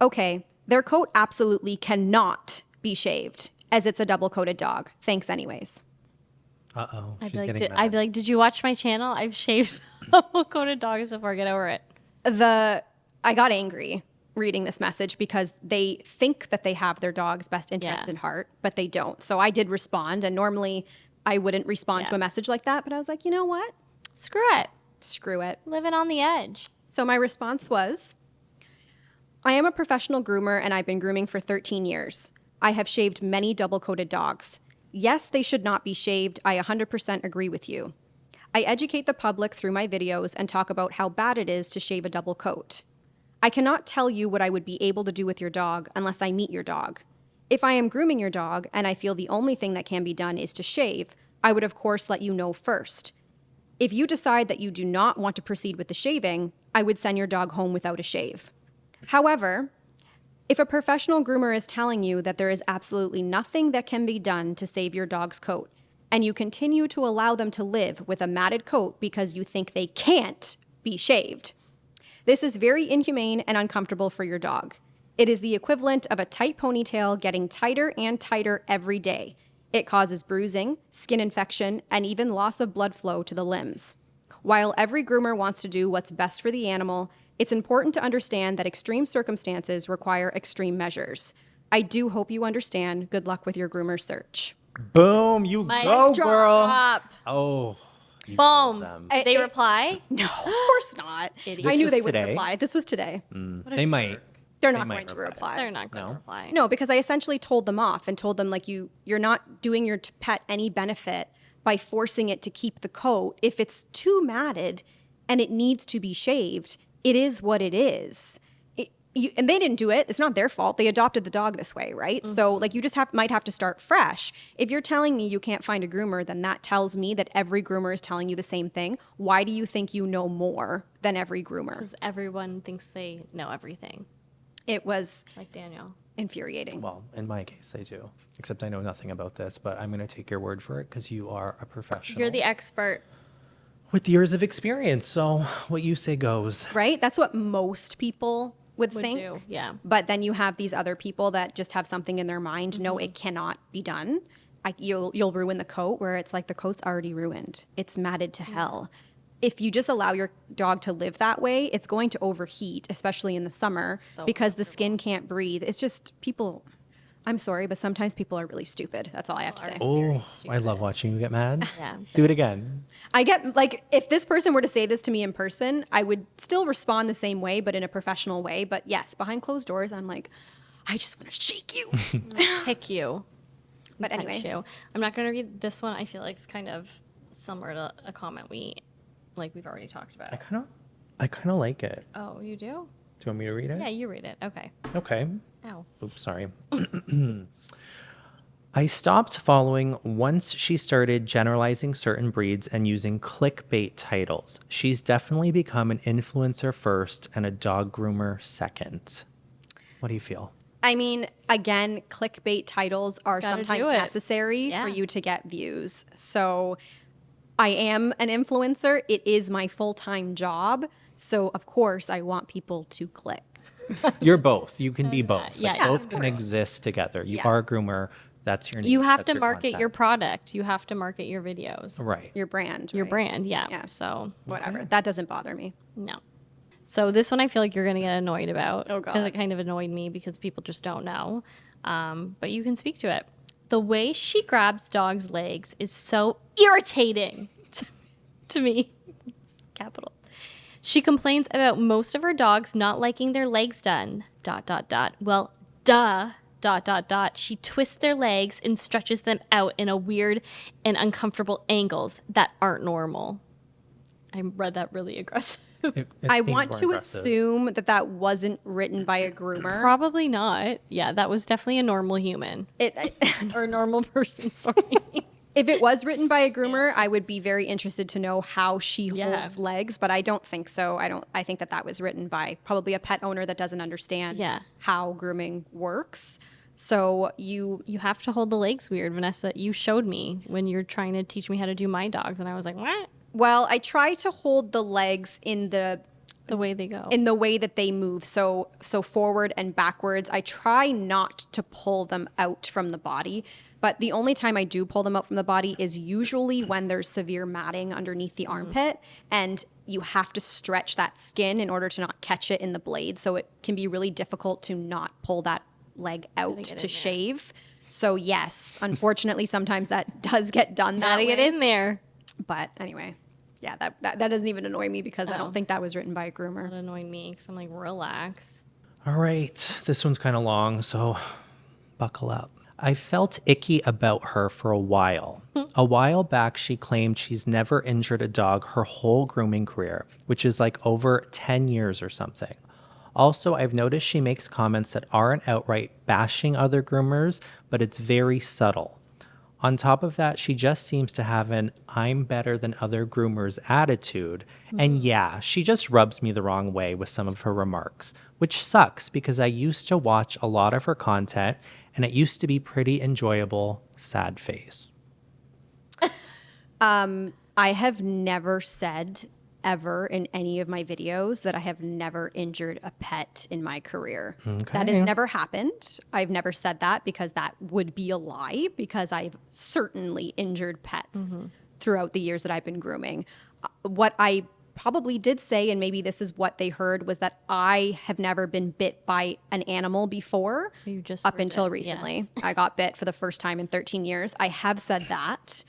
Speaker 1: okay, their coat absolutely cannot be shaved, as it's a double-coated dog. Thanks anyways.
Speaker 2: Uh-oh,
Speaker 3: I'd
Speaker 2: she's
Speaker 3: be,
Speaker 2: getting
Speaker 3: like, I'd be like, did you watch my channel? I've shaved double-coated dogs before. Get over it.
Speaker 1: I got angry reading this message because they think that they have their dog's best interest in heart, but they don't. So I did respond, and normally I wouldn't respond to a message like that, but I was like, you know what?
Speaker 3: Screw it.
Speaker 1: Screw it.
Speaker 3: Living on the edge.
Speaker 1: So my response was, I am a professional groomer and I've been grooming for 13 years. I have shaved many double-coated dogs. Yes, they should not be shaved. I 100% agree with you. I educate the public through my videos and talk about how bad it is to shave a double coat. I cannot tell you what I would be able to do with your dog unless I meet your dog. If I am grooming your dog and I feel the only thing that can be done is to shave, I would of course let you know first. If you decide that you do not want to proceed with the shaving, I would send your dog home without a shave. However, if a professional groomer is telling you that there is absolutely nothing that can be done to save your dog's coat, and you continue to allow them to live with a matted coat because you think they can't be shaved, this is very inhumane and uncomfortable for your dog. It is the equivalent of a tight ponytail getting tighter and tighter every day. It causes bruising, skin infection, and even loss of blood flow to the limbs. While every groomer wants to do what's best for the animal, it's important to understand that extreme circumstances require extreme measures. I do hope you understand. Good luck with your groomer search.
Speaker 2: Boom, you
Speaker 3: Mic
Speaker 2: go, girl.
Speaker 3: drop.
Speaker 2: Oh, you told
Speaker 3: Boom.
Speaker 2: them.
Speaker 3: They reply?
Speaker 1: No, of course not.
Speaker 3: Idiot.
Speaker 1: I knew
Speaker 2: was
Speaker 1: they would
Speaker 2: today?
Speaker 1: reply. This was today.
Speaker 2: They might.
Speaker 1: They're
Speaker 2: They
Speaker 1: not
Speaker 2: might
Speaker 1: going to
Speaker 2: reply.
Speaker 1: reply.
Speaker 3: They're not going to
Speaker 2: No?
Speaker 3: reply.
Speaker 1: No, because I essentially told them off and told them, like, you're not doing your pet any benefit by forcing it to keep the coat. If it's too matted and it needs to be shaved, it is what it is. And they didn't do it. It's not their fault. They adopted the dog this way, right? So, like, you just might have to start fresh. If you're telling me you can't find a groomer, then that tells me that every groomer is telling you the same thing. Why do you think you know more than every groomer?
Speaker 3: Because everyone thinks they know everything,
Speaker 1: It was
Speaker 3: like Daniel.
Speaker 1: infuriating.
Speaker 2: Well, in my case, I do. Except I know nothing about this, but I'm going to take your word for it because you are a professional.
Speaker 3: You're the expert.
Speaker 2: with years of experience. So what you say goes.
Speaker 1: Right? That's what most people would
Speaker 3: Would
Speaker 1: think.
Speaker 3: do, yeah.
Speaker 1: But then you have these other people that just have something in their mind. No, it cannot be done. You'll ruin the coat, where it's like the coat's already ruined. It's matted to hell. If you just allow your dog to live that way, it's going to overheat, especially in the summer, because the skin can't breathe. It's just people. I'm sorry, but sometimes people are really stupid. That's all I have to say.
Speaker 2: Oh, I love watching you get mad.
Speaker 3: Yeah.
Speaker 2: Do it again.
Speaker 1: I get, like, if this person were to say this to me in person, I would still respond the same way, but in a professional way. But yes, behind closed doors, I'm like, I just want to shake you.
Speaker 3: Kick you.
Speaker 1: But
Speaker 3: Punch
Speaker 1: anyways,
Speaker 3: you. I'm not going to read this one. I feel like it's kind of similar to a comment we've already talked about.
Speaker 2: I kind of like it.
Speaker 3: Oh, you do?
Speaker 2: Do you want me to read it?
Speaker 3: Yeah, you read it. Okay.
Speaker 2: Okay.
Speaker 3: Ow.
Speaker 2: Oops, sorry. I stopped following once she started generalizing certain breeds and using clickbait titles. She's definitely become an influencer first and a dog groomer second. What do you feel?
Speaker 1: I mean, again, clickbait titles are
Speaker 3: Gotta
Speaker 1: sometimes
Speaker 3: do it.
Speaker 1: necessary
Speaker 3: Yeah.
Speaker 1: for you to get views. So I am an influencer. It is my full-time job. So of course I want people to click.
Speaker 2: You're both. You can be both.
Speaker 3: yeah,
Speaker 2: Like,
Speaker 3: yeah,
Speaker 2: both
Speaker 3: of
Speaker 2: can exist together. You
Speaker 1: Yeah.
Speaker 2: are a groomer. That's your niche.
Speaker 3: You have
Speaker 2: That's
Speaker 3: to
Speaker 2: your
Speaker 3: market your
Speaker 2: content.
Speaker 3: product. You have to market your videos.
Speaker 2: Right.
Speaker 1: Your brand.
Speaker 3: Your
Speaker 1: right?
Speaker 3: brand, yeah.
Speaker 1: Yeah.
Speaker 3: So,
Speaker 1: Whatever. That doesn't bother me.
Speaker 3: no. So this one I feel like you're going to get annoyed about.
Speaker 1: Oh, God.
Speaker 3: Because it kind of annoyed me because people just don't know. But you can speak to it. The way she grabs dogs' legs is so irritating to me. Capital. She complains about most of her dogs not liking their legs done. ... Well, duh. She twists their legs and stretches them out in a weird and uncomfortable angles that aren't normal. I read that really aggressive.
Speaker 1: I want to assume that that wasn't written by a groomer.
Speaker 3: Probably not. Yeah, that was definitely a normal human or a normal person. Sorry.
Speaker 1: If it was written by a groomer, I would be very interested to know how she holds legs, but I don't think so. I think that was written by probably a pet owner that doesn't understand how grooming works. So you
Speaker 3: have to hold the legs weird, Vanessa. You showed me when you're trying to teach me how to do my dogs, and I was like, what?
Speaker 1: Well, I try to hold the legs in the
Speaker 3: way they go.
Speaker 1: In the way that they move. So forward and backwards. I try not to pull them out from the body, but the only time I do pull them out from the body is usually when there's severe matting underneath the armpit, and you have to stretch that skin in order to not catch it in the blade. So it can be really difficult to not pull that leg out to shave. So yes, unfortunately, sometimes that does get done that way.
Speaker 3: Gotta get in there.
Speaker 1: But anyway, yeah, that doesn't even annoy me because I don't think that was written by a groomer.
Speaker 3: That annoyed me because I'm like, relax.
Speaker 2: All right, this one's kind of long, so buckle up. I felt icky about her for a while. A while back, she claimed she's never injured a dog her whole grooming career, which is like over 10 years or something. Also, I've noticed she makes comments that aren't outright bashing other groomers, but it's very subtle. On top of that, she just seems to have an I'm better than other groomers attitude. And yeah, she just rubs me the wrong way with some of her remarks, which sucks because I used to watch a lot of her content and it used to be pretty enjoyable. Sad face.
Speaker 1: I have never said ever in any of my videos that I have never injured a pet in my career.
Speaker 2: Okay.
Speaker 1: That has never happened. I've never said that because that would be a lie, because I've certainly injured pets throughout the years that I've been grooming. What I probably did say, and maybe this is what they heard, was that I have never been bit by an animal before.
Speaker 3: You just
Speaker 1: up until recently. Yes. I got bit for the first time in 13 years. I have said that.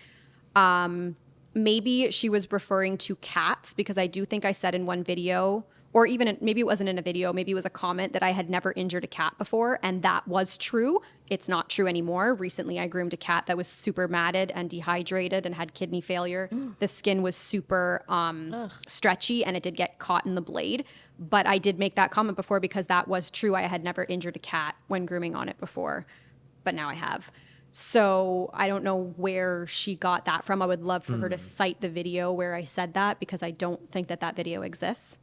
Speaker 1: Maybe she was referring to cats, because I do think I said in one video, or even maybe it wasn't in a video, maybe it was a comment, that I had never injured a cat before, and that was true. It's not true anymore. Recently, I groomed a cat that was super matted and dehydrated and had kidney failure. The skin was super stretchy, and it did get caught in the blade. But I did make that comment before because that was true. I had never injured a cat when grooming on it before, but now I have. So I don't know where she got that from. I would love for her to cite the video where I said that, because I don't think that video exists.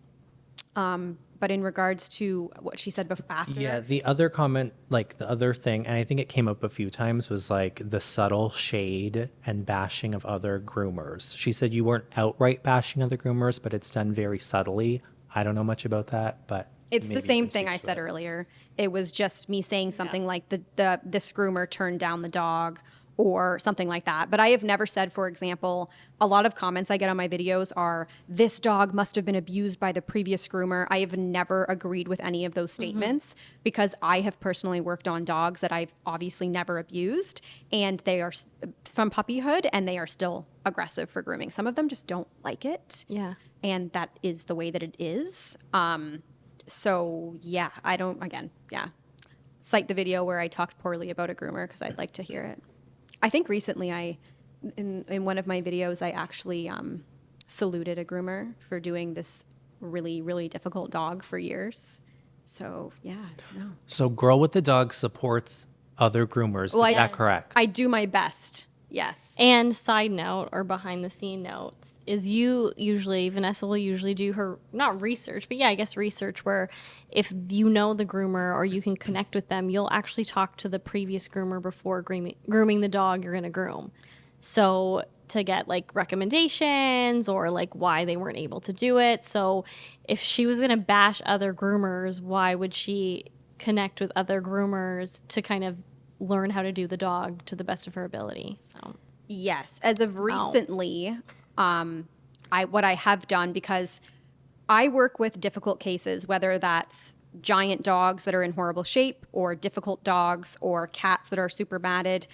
Speaker 1: But in regards to what she said before, after.
Speaker 2: Yeah, the other comment, like the other thing, and I think it came up a few times, was like the subtle shade and bashing of other groomers. She said you weren't outright bashing other groomers, but it's done very subtly. I don't know much about that, but
Speaker 1: it's the same thing I said earlier. It was just me saying something like this groomer turned down the dog or something like that. But I have never said, for example, a lot of comments I get on my videos are, this dog must have been abused by the previous groomer. I have never agreed with any of those statements because I have personally worked on dogs that I've obviously never abused, and they are from puppyhood, and they are still aggressive for grooming. Some of them just don't like it.
Speaker 3: Yeah.
Speaker 1: And that is the way that it is. So yeah, cite the video where I talked poorly about a groomer because I'd like to hear it. I think recently in one of my videos, I actually saluted a groomer for doing this really, really difficult dog for years. So yeah, no.
Speaker 2: So Girl with the Dog supports other groomers. Is that correct?
Speaker 1: I do my best. Yes.
Speaker 3: And side note, or behind the scene notes, is Vanessa will usually do her, not research, but I guess research, where if you know the groomer or you can connect with them, you'll actually talk to the previous groomer before grooming the dog you're going to groom. So to get like recommendations or like why they weren't able to do it. So if she was going to bash other groomers, why would she connect with other groomers to kind of learn how to do the dog to the best of her ability? So
Speaker 1: yes, as of recently, what I have done, because I work with difficult cases, whether that's giant dogs that are in horrible shape or difficult dogs or cats that are super matted.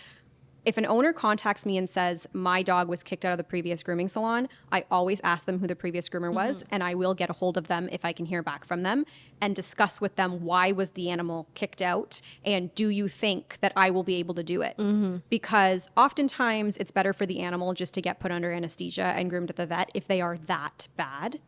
Speaker 1: if an owner contacts me and says, my dog was kicked out of the previous grooming salon, I always ask them who the previous groomer was, and I will get a hold of them if I can hear back from them and discuss with them, why was the animal kicked out, and do you think that I will be able to do it? Because oftentimes it's better for the animal just to get put under anesthesia and groomed at the vet if they are that bad.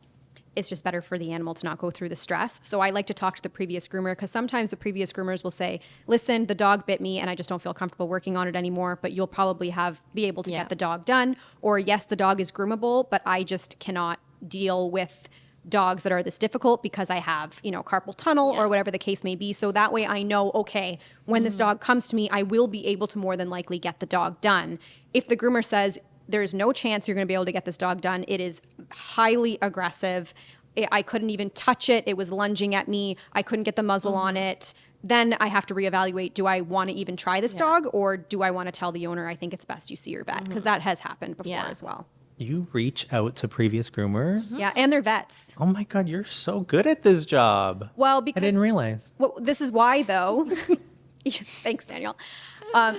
Speaker 1: It's just better for the animal to not go through the stress. So I like to talk to the previous groomer, because sometimes the previous groomers will say, listen, the dog bit me and I just don't feel comfortable working on it anymore, but you'll probably be able to get the dog done. Or yes, the dog is groomable, but I just cannot deal with dogs that are this difficult because I have, carpal tunnel or whatever the case may be. So that way I know, okay, when this dog comes to me, I will be able to more than likely get the dog done. If the groomer says, there's no chance you're going to be able to get this dog done, it is highly aggressive, I couldn't even touch it, it was lunging at me, I couldn't get the muzzle on it, then I have to reevaluate, do I want to even try this dog, or do I want to tell the owner I think it's best you see your vet? Because that has happened before as well.
Speaker 2: You reach out to previous groomers?
Speaker 1: Yeah, and they're vets.
Speaker 2: Oh my God, you're so good at this job.
Speaker 1: Well,
Speaker 2: I
Speaker 1: because
Speaker 2: didn't realize.
Speaker 1: Well, this is why, though. Thanks, Daniel.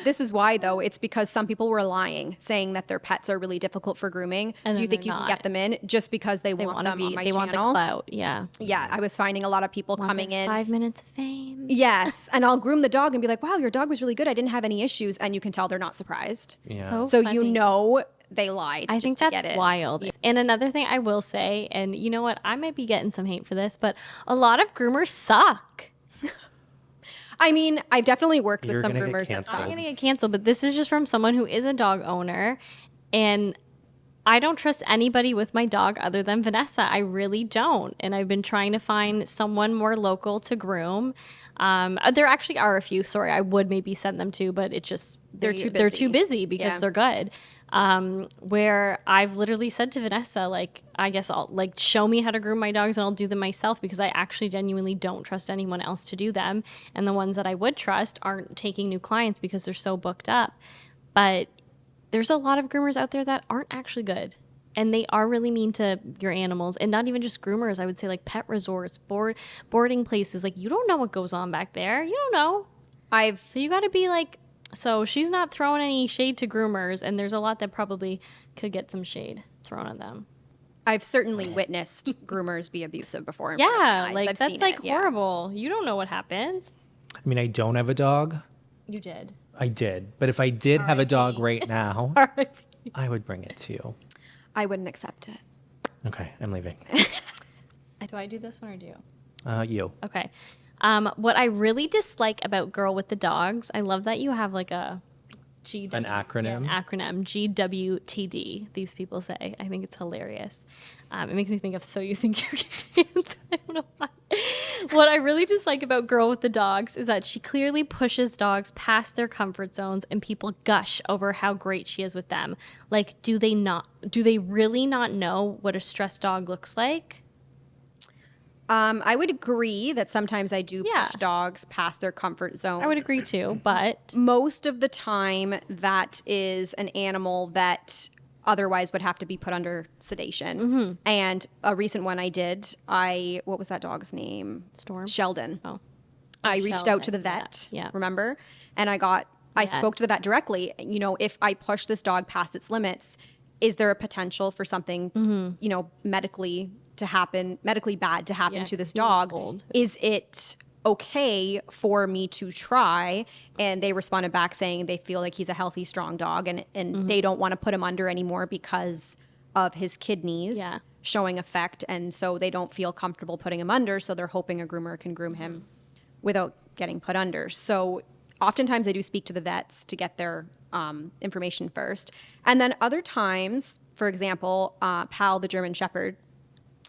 Speaker 1: This is why, though. It's because some people were lying, saying that their pets are really difficult for grooming.
Speaker 3: And
Speaker 1: do you
Speaker 3: then
Speaker 1: think you
Speaker 3: they're
Speaker 1: can
Speaker 3: not.
Speaker 1: get them in just because they want
Speaker 3: wanna
Speaker 1: them on my
Speaker 3: they
Speaker 1: channel?
Speaker 3: want the clout. Yeah.
Speaker 1: Yeah, I was finding a lot of people
Speaker 3: Want
Speaker 1: coming
Speaker 3: their
Speaker 1: in.
Speaker 3: 5 minutes of fame.
Speaker 1: Yes, and I'll groom the dog and be like, wow, your dog was really good. I didn't have any issues. And you can tell they're not surprised.
Speaker 2: Yeah.
Speaker 1: So
Speaker 3: funny.
Speaker 1: you know they lied.
Speaker 3: I
Speaker 1: just
Speaker 3: think
Speaker 1: to
Speaker 3: that's
Speaker 1: get it.
Speaker 3: wild. And another thing I will say, and you know what, I might be getting some hate for this, but a lot of groomers suck.
Speaker 1: I mean, I've definitely worked
Speaker 2: You're
Speaker 1: with some
Speaker 2: gonna get
Speaker 1: groomers that
Speaker 2: canceled.
Speaker 3: I'm
Speaker 1: suck.
Speaker 3: going to get canceled, but this is just from someone who is a dog owner, and I don't trust anybody with my dog other than Vanessa. I really don't. And I've been trying to find someone more local to groom. There actually are a few, sorry, I would maybe send them to, but it's just,
Speaker 1: They're too
Speaker 3: They're
Speaker 1: busy.
Speaker 3: too busy because
Speaker 1: Yeah.
Speaker 3: they're good. Where I've literally said to Vanessa, like, I guess I'll show me how to groom my dogs and I'll do them myself, because I actually genuinely don't trust anyone else to do them. And the ones that I would trust aren't taking new clients because they're so booked up. But there's a lot of groomers out there that aren't actually good. And they are really mean to your animals, and not even just groomers. I would say like pet resorts, boarding places. Like, you don't know what goes on back there. You don't know. So you got to be like, so she's not throwing any shade to groomers, and there's a lot that probably could get some shade thrown at them.
Speaker 1: I've certainly witnessed groomers be abusive before. in front of my
Speaker 3: Yeah,
Speaker 1: eyes.
Speaker 3: like
Speaker 1: I've
Speaker 3: that's
Speaker 1: seen
Speaker 3: like
Speaker 1: it, yeah.
Speaker 3: horrible. You don't know what happens.
Speaker 2: I mean, I don't have a dog.
Speaker 3: You did.
Speaker 2: I did. But if I did have a dog
Speaker 3: R.I.P.
Speaker 2: right now,
Speaker 3: R.I.P.
Speaker 2: I would bring it to you.
Speaker 1: I wouldn't accept it.
Speaker 2: Okay, I'm leaving.
Speaker 3: Do I do this one or do you?
Speaker 2: You.
Speaker 3: Okay. What I really dislike about Girl with the Dogs, I love that you have like a
Speaker 2: An acronym?
Speaker 3: Yeah, an acronym, GWTD, these people say. I think it's hilarious. It makes me think of So You Think You Can Dance. I don't know why. What I really dislike about Girl with the Dogs is that she clearly pushes dogs past their comfort zones, and people gush over how great she is with them. Like, do they really not know what a stressed dog looks like?
Speaker 1: I would agree that sometimes I do
Speaker 3: Yeah.
Speaker 1: push dogs past their comfort zone.
Speaker 3: I would agree too, but
Speaker 1: Most of the time, that is an animal that otherwise would have to be put under sedation.
Speaker 3: Mm-hmm.
Speaker 1: And a recent one I did, what was that dog's name?
Speaker 3: Storm?
Speaker 1: Sheldon.
Speaker 3: Oh.
Speaker 1: I reached out to the
Speaker 3: Sheldon,
Speaker 1: vet,
Speaker 3: yeah.
Speaker 1: remember? And I spoke to the vet directly. You know, if I push this dog past its limits, is there a potential for something, medically bad to happen
Speaker 3: Yeah,
Speaker 1: to this
Speaker 3: he was
Speaker 1: dog?
Speaker 3: old.
Speaker 1: Is it okay for me to try? And they responded back saying they feel like he's a healthy, strong dog, and they don't want to put him under anymore because of his kidneys showing effect. And so they don't feel comfortable putting him under. So they're hoping a groomer can groom him without getting put under. So oftentimes I do speak to the vets to get their information first. And then other times, for example, Pal, the German Shepherd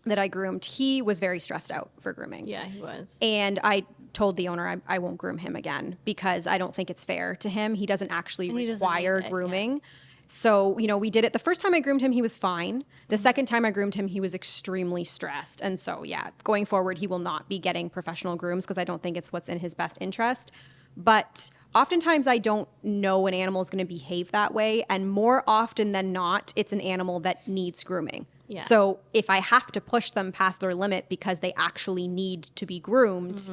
Speaker 1: that I groomed, he was very stressed out for grooming.
Speaker 3: yeah, he was.
Speaker 1: And I told the owner I won't groom him again because I don't think it's fair to him. He doesn't actually
Speaker 3: And he doesn't
Speaker 1: require
Speaker 3: need it, yeah.
Speaker 1: grooming. So, we did it. The first time I groomed him, he was fine. The second time I groomed him, he was extremely stressed. And so, going forward, he will not be getting professional grooms because I don't think it's what's in his best interest. But oftentimes I don't know an animal is going to behave that way. And more often than not, it's an animal that needs grooming.
Speaker 3: Yeah.
Speaker 1: So if I have to push them past their limit because they actually need to be groomed,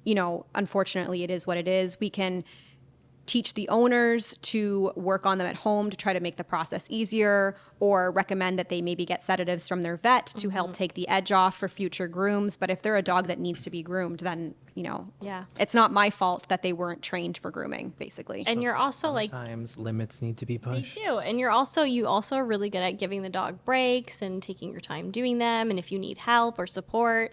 Speaker 1: unfortunately it is what it is. We can teach the owners to work on them at home to try to make the process easier, or recommend that they maybe get sedatives from their vet to help take the edge off for future grooms. But if they're a dog that needs to be groomed, then, it's not my fault that they weren't trained for grooming, basically.
Speaker 3: And you're also like,
Speaker 2: Sometimes limits need to be
Speaker 3: they
Speaker 2: pushed.
Speaker 3: do. And you also are really good at giving the dog breaks and taking your time doing them. And if you need help or support.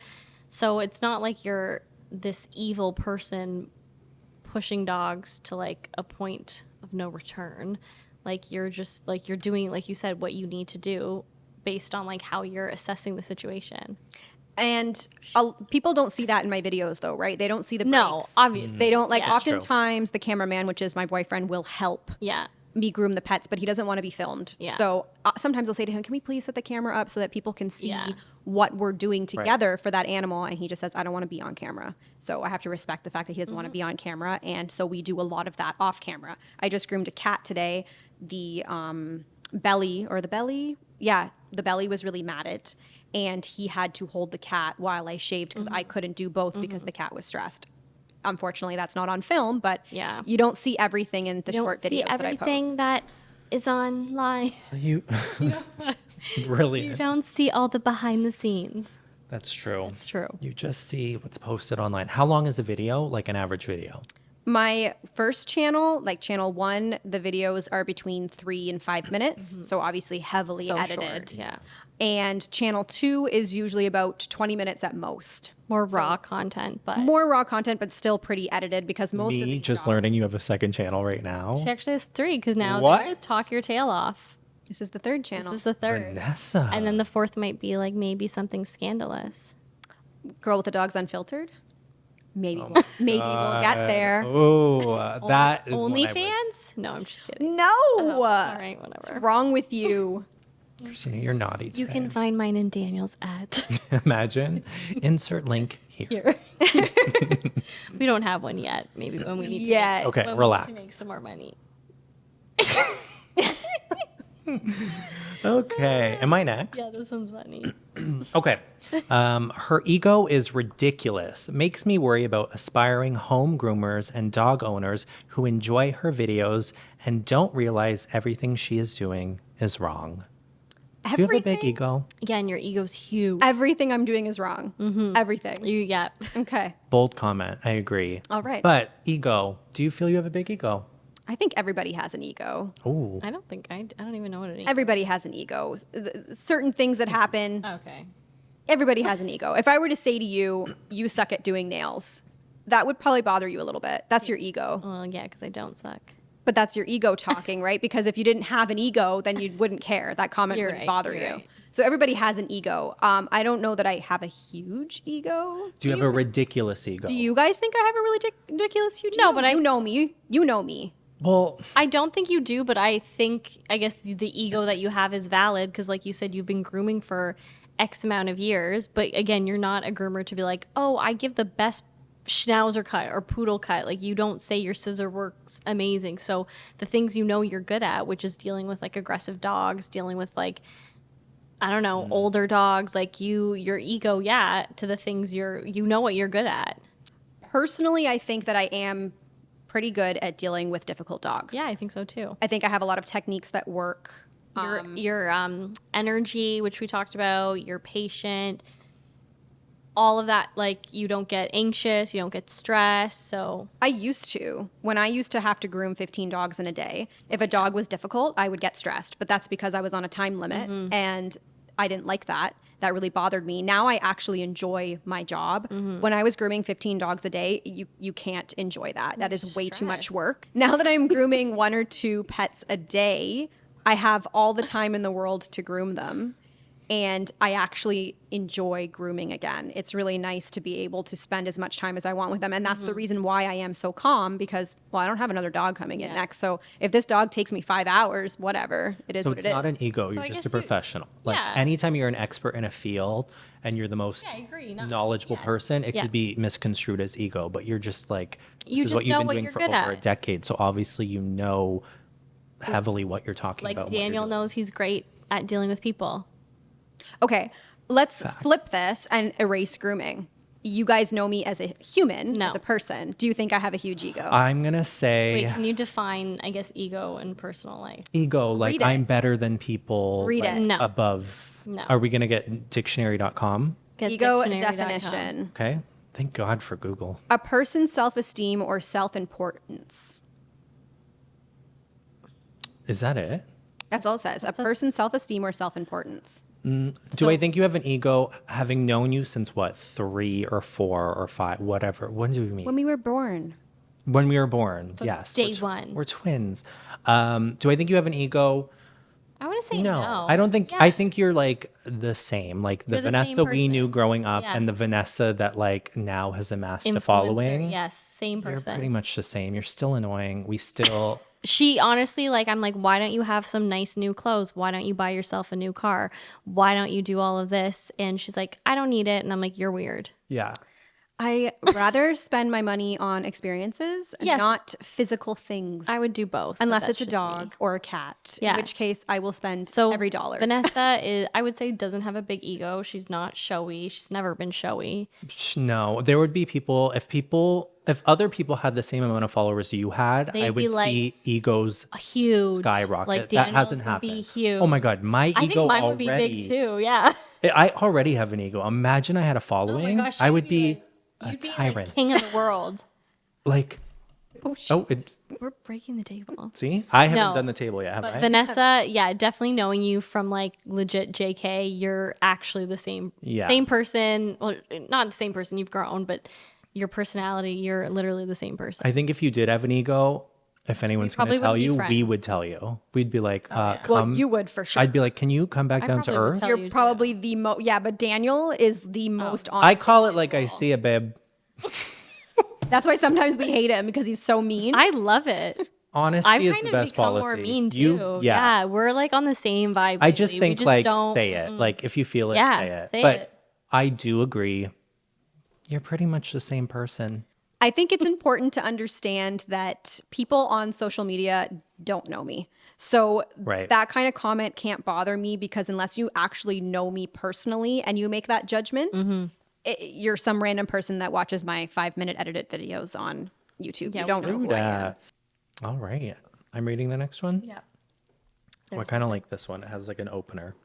Speaker 3: So it's not like you're this evil person pushing dogs to like a point of no return. Like you're just like, you're doing, like you said, what you need to do based on like how you're assessing the situation.
Speaker 1: And people don't see that in my videos, though, right? They don't see the breaks.
Speaker 3: No, obviously.
Speaker 1: They don't, like,
Speaker 3: Yeah.
Speaker 1: oftentimes the cameraman, which is my boyfriend, will help
Speaker 3: Yeah.
Speaker 1: me groom the pets, but he doesn't want to be filmed.
Speaker 3: Yeah.
Speaker 1: So sometimes I'll say to him, can we please set the camera up so that people can see
Speaker 3: Yeah.
Speaker 1: what we're doing together for that animal? And he just says, I don't want to be on camera. So I have to respect the fact that he doesn't want to be on camera. And so we do a lot of that off camera. I just groomed a cat today. The belly was really matted. And he had to hold the cat while I shaved because I couldn't do both because the cat was stressed. Unfortunately, that's not on film, but
Speaker 3: Yeah.
Speaker 1: you don't see everything in the short videos that I
Speaker 3: everything
Speaker 1: post.
Speaker 3: that is on live.
Speaker 2: You
Speaker 3: You
Speaker 2: brilliant.
Speaker 3: don't see all the behind the scenes.
Speaker 2: That's true.
Speaker 3: It's true.
Speaker 2: You just see what's posted online. How long is a video? Like an average video?
Speaker 1: My first channel, like channel 1, the videos are between 3 and 5 minutes. So obviously heavily
Speaker 3: So
Speaker 1: edited.
Speaker 3: short, yeah.
Speaker 1: And channel 2 is usually about 20 minutes at most.
Speaker 3: More raw content, but
Speaker 1: More raw content, but still pretty edited because most of
Speaker 2: Me
Speaker 1: the
Speaker 2: just learning you have a second channel right now.
Speaker 3: she actually has 3 because now
Speaker 2: What?
Speaker 3: there's Talk Your Tail Off.
Speaker 1: This is the third channel.
Speaker 3: This is the third.
Speaker 2: Vanessa.
Speaker 3: And then the fourth might be like maybe something scandalous.
Speaker 1: Girl with the Dogs Unfiltered. Maybe maybe we'll get there.
Speaker 2: Oh, that is
Speaker 3: OnlyFans? No, I'm just kidding.
Speaker 1: No.
Speaker 3: All right,
Speaker 1: What's
Speaker 3: whatever.
Speaker 1: wrong with you?
Speaker 2: Christina, you're naughty today.
Speaker 3: You can find mine and Daniel's at
Speaker 2: Imagine. Insert link here.
Speaker 3: here. We don't have one yet. Maybe when we need to
Speaker 1: Yeah.
Speaker 2: Okay,
Speaker 3: when
Speaker 2: relax.
Speaker 3: we need to make some more money.
Speaker 2: Okay. Am I next?
Speaker 3: Yeah, this one's funny.
Speaker 2: Okay. Her ego is ridiculous. Makes me worry about aspiring home groomers and dog owners who enjoy her videos and don't realize everything she is doing is wrong. Do you have a big ego?
Speaker 3: Again, your ego's huge.
Speaker 1: Everything I'm doing is wrong. Everything.
Speaker 3: Yeah.
Speaker 1: Okay.
Speaker 2: Bold comment. I agree.
Speaker 1: All right.
Speaker 2: But ego, do you feel you have a big ego?
Speaker 1: I think everybody has an ego.
Speaker 2: Oh.
Speaker 3: I don't even know what it is.
Speaker 1: Everybody has an ego. Certain things that happen,
Speaker 3: Okay.
Speaker 1: everybody has an ego. If I were to say to you, you suck at doing nails, that would probably bother you a little bit. That's your ego.
Speaker 3: Well, yeah, because I don't suck.
Speaker 1: But that's your ego talking, right? Because if you didn't have an ego, then you wouldn't care. That comment
Speaker 3: You're
Speaker 1: wouldn't
Speaker 3: right,
Speaker 1: bother
Speaker 3: you're
Speaker 1: you.
Speaker 3: right.
Speaker 1: So everybody has an ego. I don't know that I have a huge ego.
Speaker 2: Do you have a ridiculous ego?
Speaker 1: Do you guys think I have a really ridiculous huge
Speaker 3: No,
Speaker 1: ego?
Speaker 3: but
Speaker 1: you know me. You know me.
Speaker 2: Well,
Speaker 3: I don't think you do, but I guess the ego that you have is valid because, like you said, you've been grooming for X amount of years. But again, you're not a groomer to be like, oh, I give the best schnauzer cut or poodle cut. Like, you don't say your scissor works amazing. So the things you know you're good at, which is dealing with like aggressive dogs, dealing with like, I don't know, older dogs, like your ego, yeah, to the things you know what you're good at.
Speaker 1: Personally, I think that I am pretty good at dealing with difficult dogs.
Speaker 3: Yeah, I think so too.
Speaker 1: I think I have a lot of techniques that work.
Speaker 3: Your energy, which we talked about, you're patient, all of that, like you don't get anxious, you don't get stressed. So
Speaker 1: I used to. When I used to have to groom 15 dogs in a day, if a dog was difficult, I would get stressed. But that's because I was on a time limit and I didn't like that. That really bothered me. Now I actually enjoy my job. When I was grooming 15 dogs a day, you can't enjoy that. That is way too much work. Now that I'm grooming 1 or 2 pets a day, I have all the time in the world to groom them. And I actually enjoy grooming again. It's really nice to be able to spend as much time as I want with them. And that's the reason why I am so calm because, well, I don't have another dog coming in next. So if this dog takes me 5 hours, whatever, it is
Speaker 2: so
Speaker 1: what
Speaker 2: it's
Speaker 1: it is.
Speaker 2: not an ego.
Speaker 3: I
Speaker 2: You're
Speaker 3: guess
Speaker 2: just a
Speaker 3: you-
Speaker 2: professional. Like
Speaker 3: yeah.
Speaker 2: anytime you're an expert in a field and you're the most
Speaker 3: I agree.
Speaker 2: knowledgeable
Speaker 3: Yes.
Speaker 2: person, it
Speaker 3: Yeah.
Speaker 2: could be misconstrued as ego. But you're just like, this
Speaker 3: You
Speaker 2: is
Speaker 3: just
Speaker 2: what you've
Speaker 3: know
Speaker 2: been
Speaker 3: what
Speaker 2: doing
Speaker 3: you're
Speaker 2: for
Speaker 3: good
Speaker 2: over a
Speaker 3: at.
Speaker 2: decade. So obviously you know heavily what you're talking
Speaker 3: like
Speaker 2: about. and what you're
Speaker 3: Daniel
Speaker 2: doing.
Speaker 3: knows he's great at dealing with people.
Speaker 1: Okay, let's flip this and erase grooming. you guys know me as a human,
Speaker 3: No.
Speaker 1: as a person. Do you think I have a huge ego?
Speaker 2: I'm going to say
Speaker 3: Wait, can you define, I guess, ego in personal life?
Speaker 2: ego, like
Speaker 1: Read it.
Speaker 2: I'm better than people
Speaker 1: Read
Speaker 2: like,
Speaker 1: it.
Speaker 3: No.
Speaker 2: above.
Speaker 3: No.
Speaker 2: Are we going to get dictionary.com?
Speaker 3: Get
Speaker 1: Ego
Speaker 3: dictionary.com.
Speaker 1: definition.
Speaker 2: Okay. Thank God for Google.
Speaker 1: A person's self-esteem or self-importance.
Speaker 2: Is that it?
Speaker 1: That's all it says. A person's self-esteem or self-importance.
Speaker 2: Do I think you have an ego having known you since what, 3 or 4 or 5, whatever? When do we meet?
Speaker 1: When we were born.
Speaker 2: When we were born, yes.
Speaker 3: day
Speaker 2: We're
Speaker 3: one.
Speaker 2: We're twins. Do I think you have an ego?
Speaker 3: I want to say no.
Speaker 2: I don't think.
Speaker 3: Yeah.
Speaker 2: I think you're like the same, like the
Speaker 3: You're the same
Speaker 2: Vanessa we knew
Speaker 3: person.
Speaker 2: growing up,
Speaker 3: Yeah.
Speaker 2: and the Vanessa that like now has amassed a
Speaker 3: Influencer,
Speaker 2: following.
Speaker 3: Yes, same
Speaker 2: You're
Speaker 3: person.
Speaker 2: pretty much the same. You're still annoying. We still.
Speaker 3: She honestly, like, I'm like, why don't you have some nice new clothes? Why don't you buy yourself a new car? Why don't you do all of this? And she's like, I don't need it. And I'm like, you're weird.
Speaker 2: Yeah.
Speaker 1: I rather spend my money on experiences and
Speaker 3: Yes.
Speaker 1: not physical things.
Speaker 3: I would do both. but
Speaker 1: Unless
Speaker 3: that's
Speaker 1: it's a
Speaker 3: just
Speaker 1: dog
Speaker 3: me.
Speaker 1: or a cat, in
Speaker 3: Yes.
Speaker 1: which case I will spend
Speaker 3: So
Speaker 1: every dollar.
Speaker 3: Vanessa is, I would say, doesn't have a big ego. She's not showy. She's never been showy.
Speaker 2: No, there would be if other people had the same amount of followers you had, I
Speaker 3: They'd
Speaker 2: would
Speaker 3: be like,
Speaker 2: see egos
Speaker 3: Huge.
Speaker 2: skyrocket.
Speaker 3: Like
Speaker 2: That
Speaker 3: Daniel's
Speaker 2: hasn't
Speaker 3: would
Speaker 2: happened.
Speaker 3: be huge.
Speaker 2: Oh my God, my ego
Speaker 3: I think mine would
Speaker 2: already.
Speaker 3: be big too. Yeah.
Speaker 2: I already have an ego. Imagine I had a following.
Speaker 3: Oh my gosh,
Speaker 2: I
Speaker 3: you'd
Speaker 2: would be
Speaker 3: like-
Speaker 2: a
Speaker 3: you'd be
Speaker 2: tyrant.
Speaker 3: like king of the world.
Speaker 2: Like, oh, it's
Speaker 3: We're breaking the table.
Speaker 2: see, I haven't
Speaker 3: No.
Speaker 2: done the table yet, have
Speaker 3: But
Speaker 2: I?
Speaker 3: Vanessa, yeah, definitely knowing you from like legit JK, you're actually the same
Speaker 2: Yeah.
Speaker 3: same person. Well, not the same person, you've grown, but your personality, you're literally the same person.
Speaker 2: I think if you did have an ego, if anyone's going
Speaker 3: probably
Speaker 2: to tell
Speaker 3: wouldn't be
Speaker 2: you, we
Speaker 3: friends.
Speaker 2: would tell you. We'd be like,
Speaker 1: well,
Speaker 2: come.
Speaker 1: you would for sure.
Speaker 2: I'd be like, can you come back down to
Speaker 3: probably would
Speaker 2: earth?
Speaker 3: tell
Speaker 1: You're
Speaker 3: you too.
Speaker 1: probably the most, yeah, but Daniel is the most honest.
Speaker 2: I call it like I see it, babe.
Speaker 1: That's why sometimes we hate him because he's so mean.
Speaker 3: I love it.
Speaker 2: Honesty
Speaker 3: I've
Speaker 2: is
Speaker 3: kind
Speaker 2: the
Speaker 3: of
Speaker 2: best
Speaker 3: become
Speaker 2: policy.
Speaker 3: more mean too.
Speaker 2: You,
Speaker 3: Yeah, we're like on the same vibe.
Speaker 2: I just
Speaker 3: lately. We
Speaker 2: think like
Speaker 3: don't-
Speaker 2: say it. Like if you feel it,
Speaker 3: Yeah,
Speaker 2: say it.
Speaker 3: say
Speaker 2: but
Speaker 3: it.
Speaker 2: I do agree. You're pretty much the same person.
Speaker 1: I think it's important to understand that people on social media don't know me. So
Speaker 2: Right.
Speaker 1: that kind of comment can't bother me because unless you actually know me personally and you make that judgment,
Speaker 3: Mm-hmm.
Speaker 1: you're some random person that watches my 5-minute edited videos on YouTube. You don't know who I am.
Speaker 2: All right. I'm reading the next one.
Speaker 3: Yeah.
Speaker 2: I kind of like this one. It has like an opener.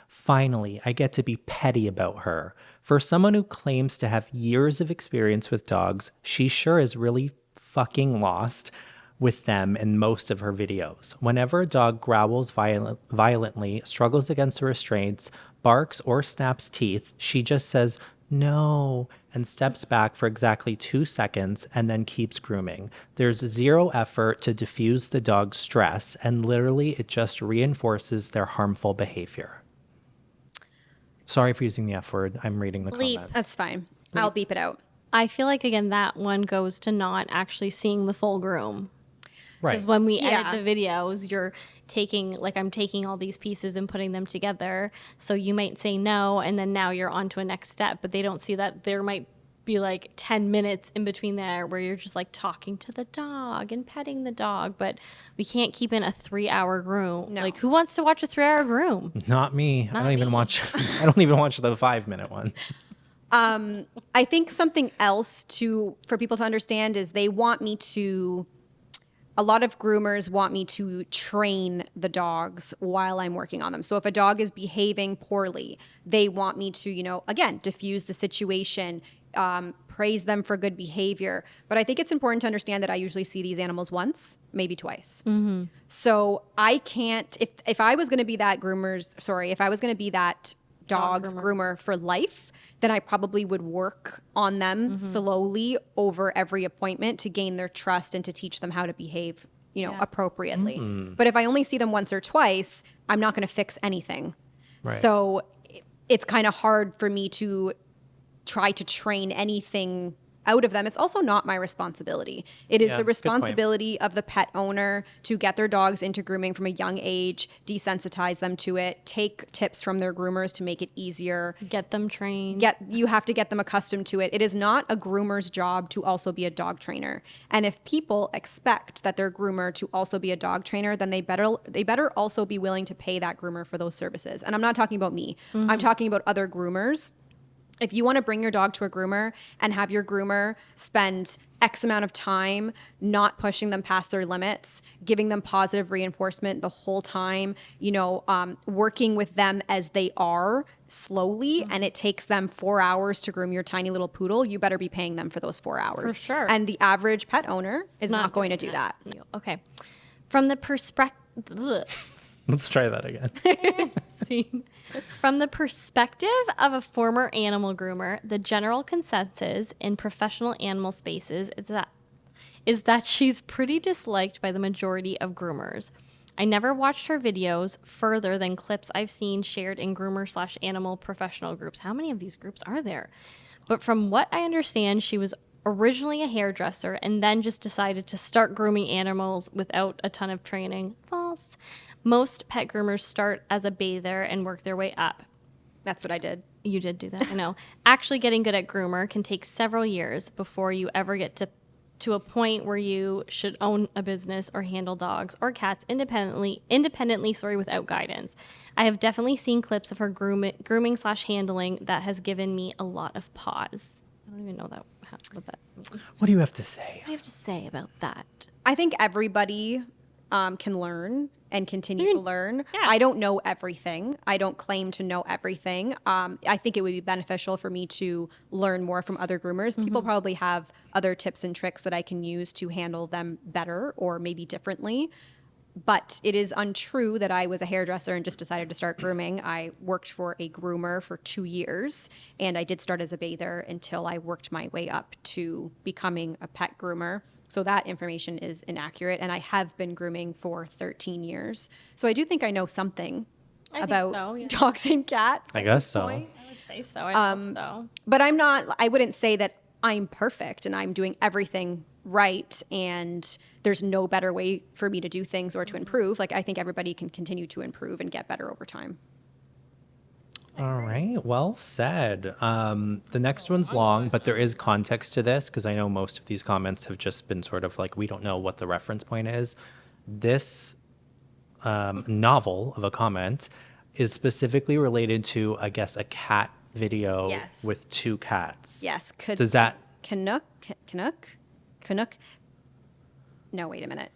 Speaker 2: Finally, I get to be petty about her. For someone who claims to have years of experience with dogs, she sure is really fucking lost with them in most of her videos. Whenever a dog growls violently, struggles against the restraints, barks, or snaps teeth, she just says, no, and steps back for exactly 2 seconds and then keeps grooming. There's zero effort to diffuse the dog's stress, and literally it just reinforces their harmful behavior. Sorry for using the F word. I'm reading the
Speaker 3: Bleep.
Speaker 2: comment.
Speaker 1: That's fine. I'll beep it out.
Speaker 3: I feel like again that one goes to not actually seeing the full groom.
Speaker 2: Right.
Speaker 3: Because when we
Speaker 1: Yeah.
Speaker 3: edit the videos, you're taking, like, I'm taking all these pieces and putting them together. So you might say no, and then now you're on to a next step. But they don't see that there might be like 10 minutes in between there where you're just like talking to the dog and petting the dog. But we can't keep in a 3-hour groom.
Speaker 1: No.
Speaker 3: Like, who wants to watch a 3-hour groom?
Speaker 2: Not me. I
Speaker 3: Not
Speaker 2: don't even
Speaker 3: me.
Speaker 2: watch. I don't even watch the 5-minute one.
Speaker 1: I think something else for people to understand is they want me to. A lot of groomers want me to train the dogs while I'm working on them. So if a dog is behaving poorly, they want me to, again, diffuse the situation, praise them for good behavior. But I think it's important to understand that I usually see these animals once, maybe twice.
Speaker 3: Mm-hmm.
Speaker 1: So I can't, if I was going to be that if I was going to be that dog's groomer for life, then I probably would work on them slowly over every appointment to gain their trust and to teach them how to behave, appropriately. But if I only see them once or twice, I'm not going to fix anything.
Speaker 2: Right.
Speaker 1: So it's kind of hard for me to try to train anything out of them. It's also not my responsibility. It is
Speaker 2: Yeah,
Speaker 1: the
Speaker 2: good point.
Speaker 1: responsibility of the pet owner to get their dogs into grooming from a young age, desensitize them to it, take tips from their groomers to make it easier.
Speaker 3: Get them trained.
Speaker 1: You have to get them accustomed to it. It is not a groomer's job to also be a dog trainer. And if people expect that their groomer to also be a dog trainer, then they better also be willing to pay that groomer for those services. And I'm not talking about me. I'm talking about other groomers. If you want to bring your dog to a groomer and have your groomer spend X amount of time not pushing them past their limits, giving them positive reinforcement the whole time, working with them as they are slowly, and it takes them 4 hours to groom your tiny little poodle, you better be paying them for those 4 hours.
Speaker 3: For sure.
Speaker 1: And the average pet owner is not going to do that.
Speaker 3: Okay. From the perspective...
Speaker 2: Let's try that again.
Speaker 3: From the perspective of a former animal groomer, the general consensus in professional animal spaces is that she's pretty disliked by the majority of groomers. I never watched her videos further than clips I've seen shared in groomer/animal professional groups. How many of these groups are there? But from what I understand, she was originally a hairdresser and then just decided to start grooming animals without a ton of training. False. Most pet groomers start as a bather and work their way up.
Speaker 1: That's what I did.
Speaker 3: You did do that, I know. Actually getting good at groomer can take several years before you ever get to a point where you should own a business or handle dogs or cats independently, without guidance. I have definitely seen clips of her grooming/handling that has given me a lot of pause. I don't even know what that.
Speaker 2: What do you have to say?
Speaker 3: What do you have to say about that?
Speaker 1: I think everybody can learn and continue to learn.
Speaker 3: Yeah.
Speaker 1: I don't know everything. I don't claim to know everything. I think it would be beneficial for me to learn more from other groomers. People probably have other tips and tricks that I can use to handle them better or maybe differently. But it is untrue that I was a hairdresser and just decided to start grooming. I worked for a groomer for 2 years, and I did start as a bather until I worked my way up to becoming a pet groomer. So that information is inaccurate, and I have been grooming for 13 years. So I do think I know something about dogs and cats.
Speaker 2: I guess so.
Speaker 3: I would say so. I hope so.
Speaker 1: But I wouldn't say that I'm perfect and I'm doing everything right and there's no better way for me to do things or to improve. Like, I think everybody can continue to improve and get better over time.
Speaker 2: All right. Well said. The next one's long, but there is context to this because I know most of these comments have just been sort of like, we don't know what the reference point is. This novel of a comment is specifically related to, I guess, a cat video with 2 cats.
Speaker 1: Yes.
Speaker 2: Does that...
Speaker 1: Canuck? No, wait a minute.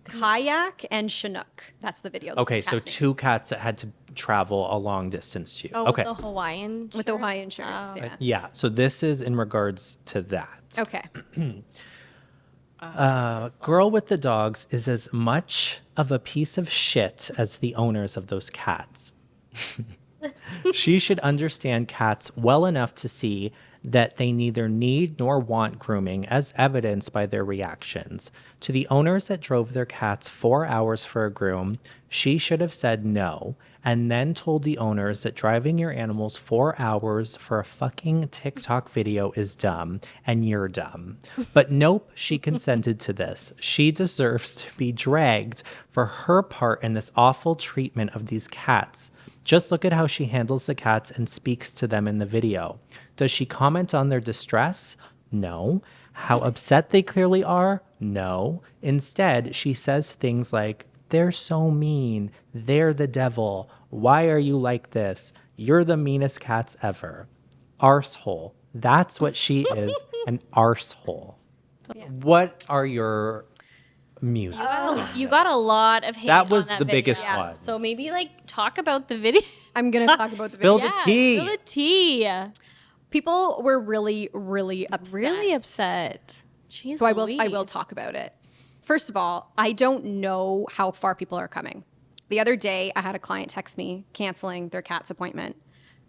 Speaker 1: Kayak and Chinook. That's the video.
Speaker 2: Okay, so 2 cats that had to travel a long distance to you.
Speaker 3: Oh,
Speaker 2: okay.
Speaker 3: with the Hawaiian shirts?
Speaker 1: With the Hawaiian shirts, yeah.
Speaker 2: Yeah, so this is in regards to that.
Speaker 1: Okay.
Speaker 2: Girl with the dogs is as much of a piece of shit as the owners of those cats. She should understand cats well enough to see that they neither need nor want grooming, as evidenced by their reactions. To the owners that drove their cats 4 hours for a groom, she should have said no, and then told the owners that driving your animals 4 hours for a fucking TikTok video is dumb, and you're dumb. But nope, she consented to this. She deserves to be dragged for her part in this awful treatment of these cats. Just look at how she handles the cats and speaks to them in the video. Does she comment on their distress? No. How upset they clearly are? No. Instead, she says things like, they're so mean. They're the devil. Why are you like this? You're the meanest cats ever. Arsehole. That's what she is, an arsehole. Yeah. What are your music?
Speaker 3: You got a lot of hate.
Speaker 2: That was
Speaker 3: on
Speaker 2: the
Speaker 3: video.
Speaker 2: biggest one.
Speaker 3: So maybe talk about the video.
Speaker 1: I'm going to talk about the
Speaker 2: Spill
Speaker 1: video.
Speaker 2: the tea.
Speaker 3: Spill the tea.
Speaker 1: People were really, really upset.
Speaker 3: Really upset. Jeez,
Speaker 1: so I will talk about it. First of all, I don't know how far people are coming. The other day, I had a client text me canceling their cat's appointment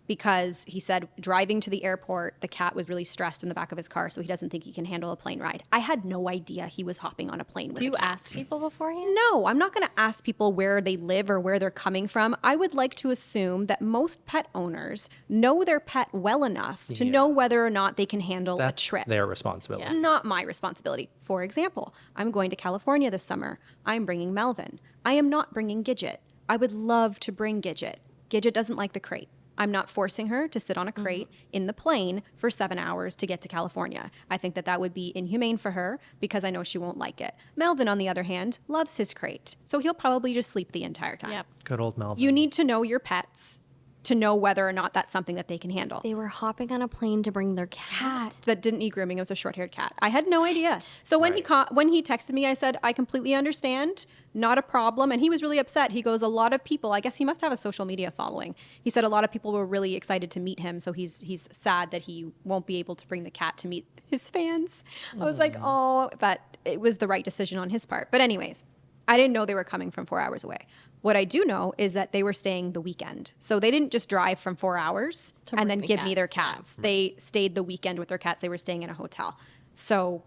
Speaker 1: because he said driving to the airport, the cat was really stressed in the back of his car, so he doesn't think he can handle a plane ride. I had no idea he was hopping on a plane with
Speaker 3: Do you
Speaker 1: a cat.
Speaker 3: ask people beforehand?
Speaker 1: No, I'm not going to ask people where they live or where they're coming from. I would like to assume that most pet owners know their pet well enough to know whether or not they can handle a trip.
Speaker 2: Their responsibility.
Speaker 3: Yeah.
Speaker 1: Not my responsibility. For example, I'm going to California this summer. I'm bringing Melvin. I am not bringing Gidget. I would love to bring Gidget. Gidget doesn't like the crate. I'm not forcing her to sit on a crate in the plane for 7 hours to get to California. I think that would be inhumane for her because I know she won't like it. Melvin, on the other hand, loves his crate. So he'll probably just sleep the entire time.
Speaker 3: Yep.
Speaker 2: Good old Melvin.
Speaker 1: You need to know your pets to know whether or not that's something that they can handle.
Speaker 3: They were hopping on a plane to bring their cat.
Speaker 1: That didn't need grooming. It was a short-haired cat. I had no idea. So when he texted me, I said, I completely understand. Not a problem. And he was really upset. He goes, a lot of people, I guess he must have a social media following. He said a lot of people were really excited to meet him. So he's sad that he won't be able to bring the cat to meet his fans. I was like, oh, but it was the right decision on his part. But anyways, I didn't know they were coming from 4 hours away. What I do know is that they were staying the weekend. So they didn't just drive from 4 hours and then give me their cats. Yeah. They stayed the weekend with their cats. They were staying in a hotel. So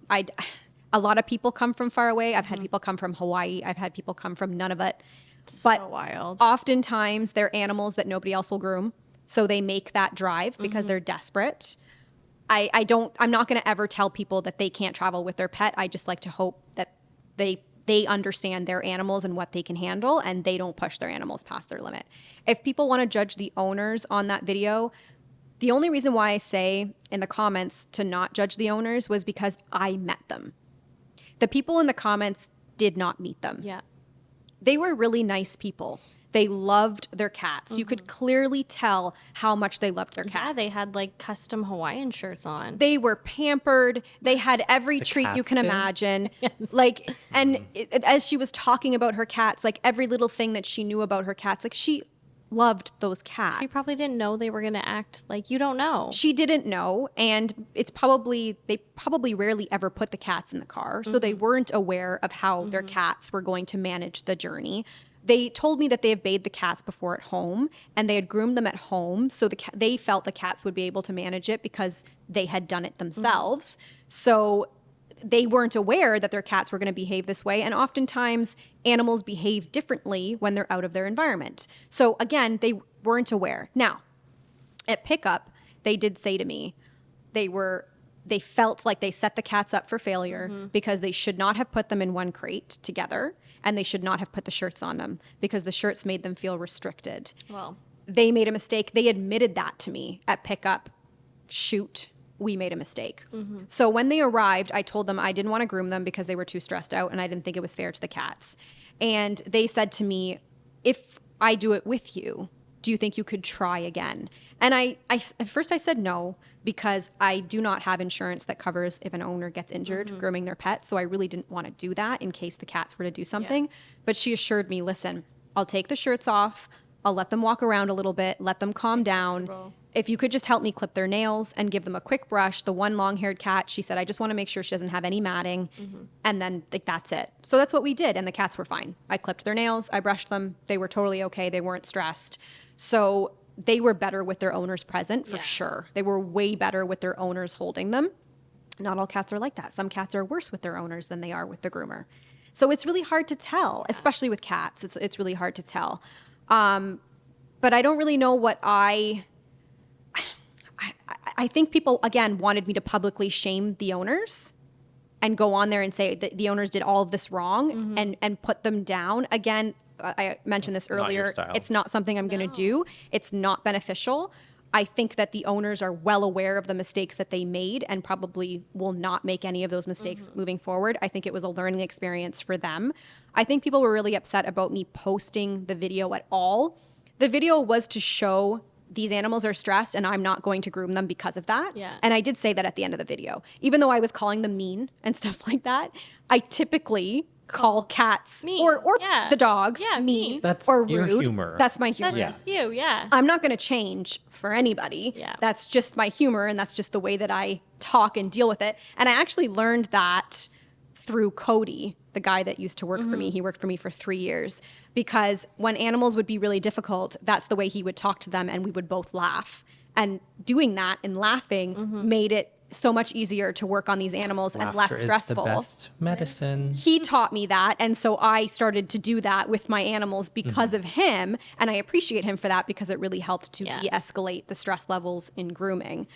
Speaker 1: a lot of people come from far away. I've had people come from Hawaii. I've had people come from Nunavut. But
Speaker 3: so wild.
Speaker 1: Oftentimes they're animals that nobody else will groom. So they make that drive because they're desperate. I'm not going to ever tell people that they can't travel with their pet. I just like to hope that they understand their animals and what they can handle, and they don't push their animals past their limit. If people want to judge the owners on that video, the only reason why I say in the comments to not judge the owners was because I met them. The people in the comments did not meet them.
Speaker 3: Yeah.
Speaker 1: They were really nice people. They loved their cats. You could clearly tell how much they loved their cats.
Speaker 3: Yeah, they had like custom Hawaiian shirts on.
Speaker 1: They were pampered. They had every treat you can imagine. Yes. Like, and as she was talking about her cats, like every little thing that she knew about her cats, like she loved those cats.
Speaker 3: She probably didn't know they were going to act like you don't know.
Speaker 1: She didn't know. And they probably rarely ever put the cats in the car. So they weren't aware of how their cats were going to manage the journey. They told me that they had bathed the cats before at home and they had groomed them at home. So they felt the cats would be able to manage it because they had done it themselves. So they weren't aware that their cats were going to behave this way. And oftentimes animals behave differently when they're out of their environment. So again, they weren't aware. Now, at pickup, they did say to me, they felt like they set the cats up for failure because they should not have put them in one crate together. And they should not have put the shirts on them because the shirts made them feel restricted.
Speaker 3: Well,
Speaker 1: they made a mistake. They admitted that to me at pickup. Shoot, we made a mistake. So when they arrived, I told them I didn't want to groom them because they were too stressed out and I didn't think it was fair to the cats. And they said to me, if I do it with you, do you think you could try again? And at first I said no, because I do not have insurance that covers if an owner gets injured grooming their pet. So I really didn't want to do that in case the cats were to do something. Yeah. But she assured me, listen, I'll take the shirts off. I'll let them walk around a little bit, let them calm down. If you could just help me clip their nails and give them a quick brush. The one long-haired cat, she said, I just want to make sure she doesn't have any matting. And then that's it. So that's what we did. And the cats were fine. I clipped their nails. I brushed them. They were totally okay. They weren't stressed. So they were better with their owners present for sure. They were way better with their owners holding them. Not all cats are like that. Some cats are worse with their owners than they are with the groomer. So it's really hard to tell, especially with cats. It's really hard to tell. But I don't really know what I think people, again, wanted me to publicly shame the owners and go on there and say that the owners did all of this wrong and put them down. Again, I mentioned this earlier. It's not something I'm going to do. It's not beneficial. I think that the owners are well aware of the mistakes that they made and probably will not make any of those mistakes moving forward. I think it was a learning experience for them. I think people were really upset about me posting the video at all. The video was to show these animals are stressed and I'm not going to groom them because of that.
Speaker 3: Yeah.
Speaker 1: And I did say that at the end of the video. Even though I was calling them mean and stuff like that, I typically call cats
Speaker 3: mean.
Speaker 1: or the dogs mean
Speaker 2: That's
Speaker 1: or rude.
Speaker 2: your humor.
Speaker 1: That's my humor.
Speaker 3: That's just you, yeah.
Speaker 1: I'm not going to change for anybody.
Speaker 3: Yeah.
Speaker 1: That's just my humor and that's just the way that I talk and deal with it. And I actually learned that through Cody, the guy that used to work for me. He worked for me for 3 years because when animals would be really difficult, that's the way he would talk to them and we would both laugh. And doing that and laughing made it so much easier to work on these animals and less stressful.
Speaker 2: Is the best medicine.
Speaker 1: He taught me that, and so I started to do that with my animals because of him, and I appreciate him for that because it really helped to de-escalate the stress levels in grooming.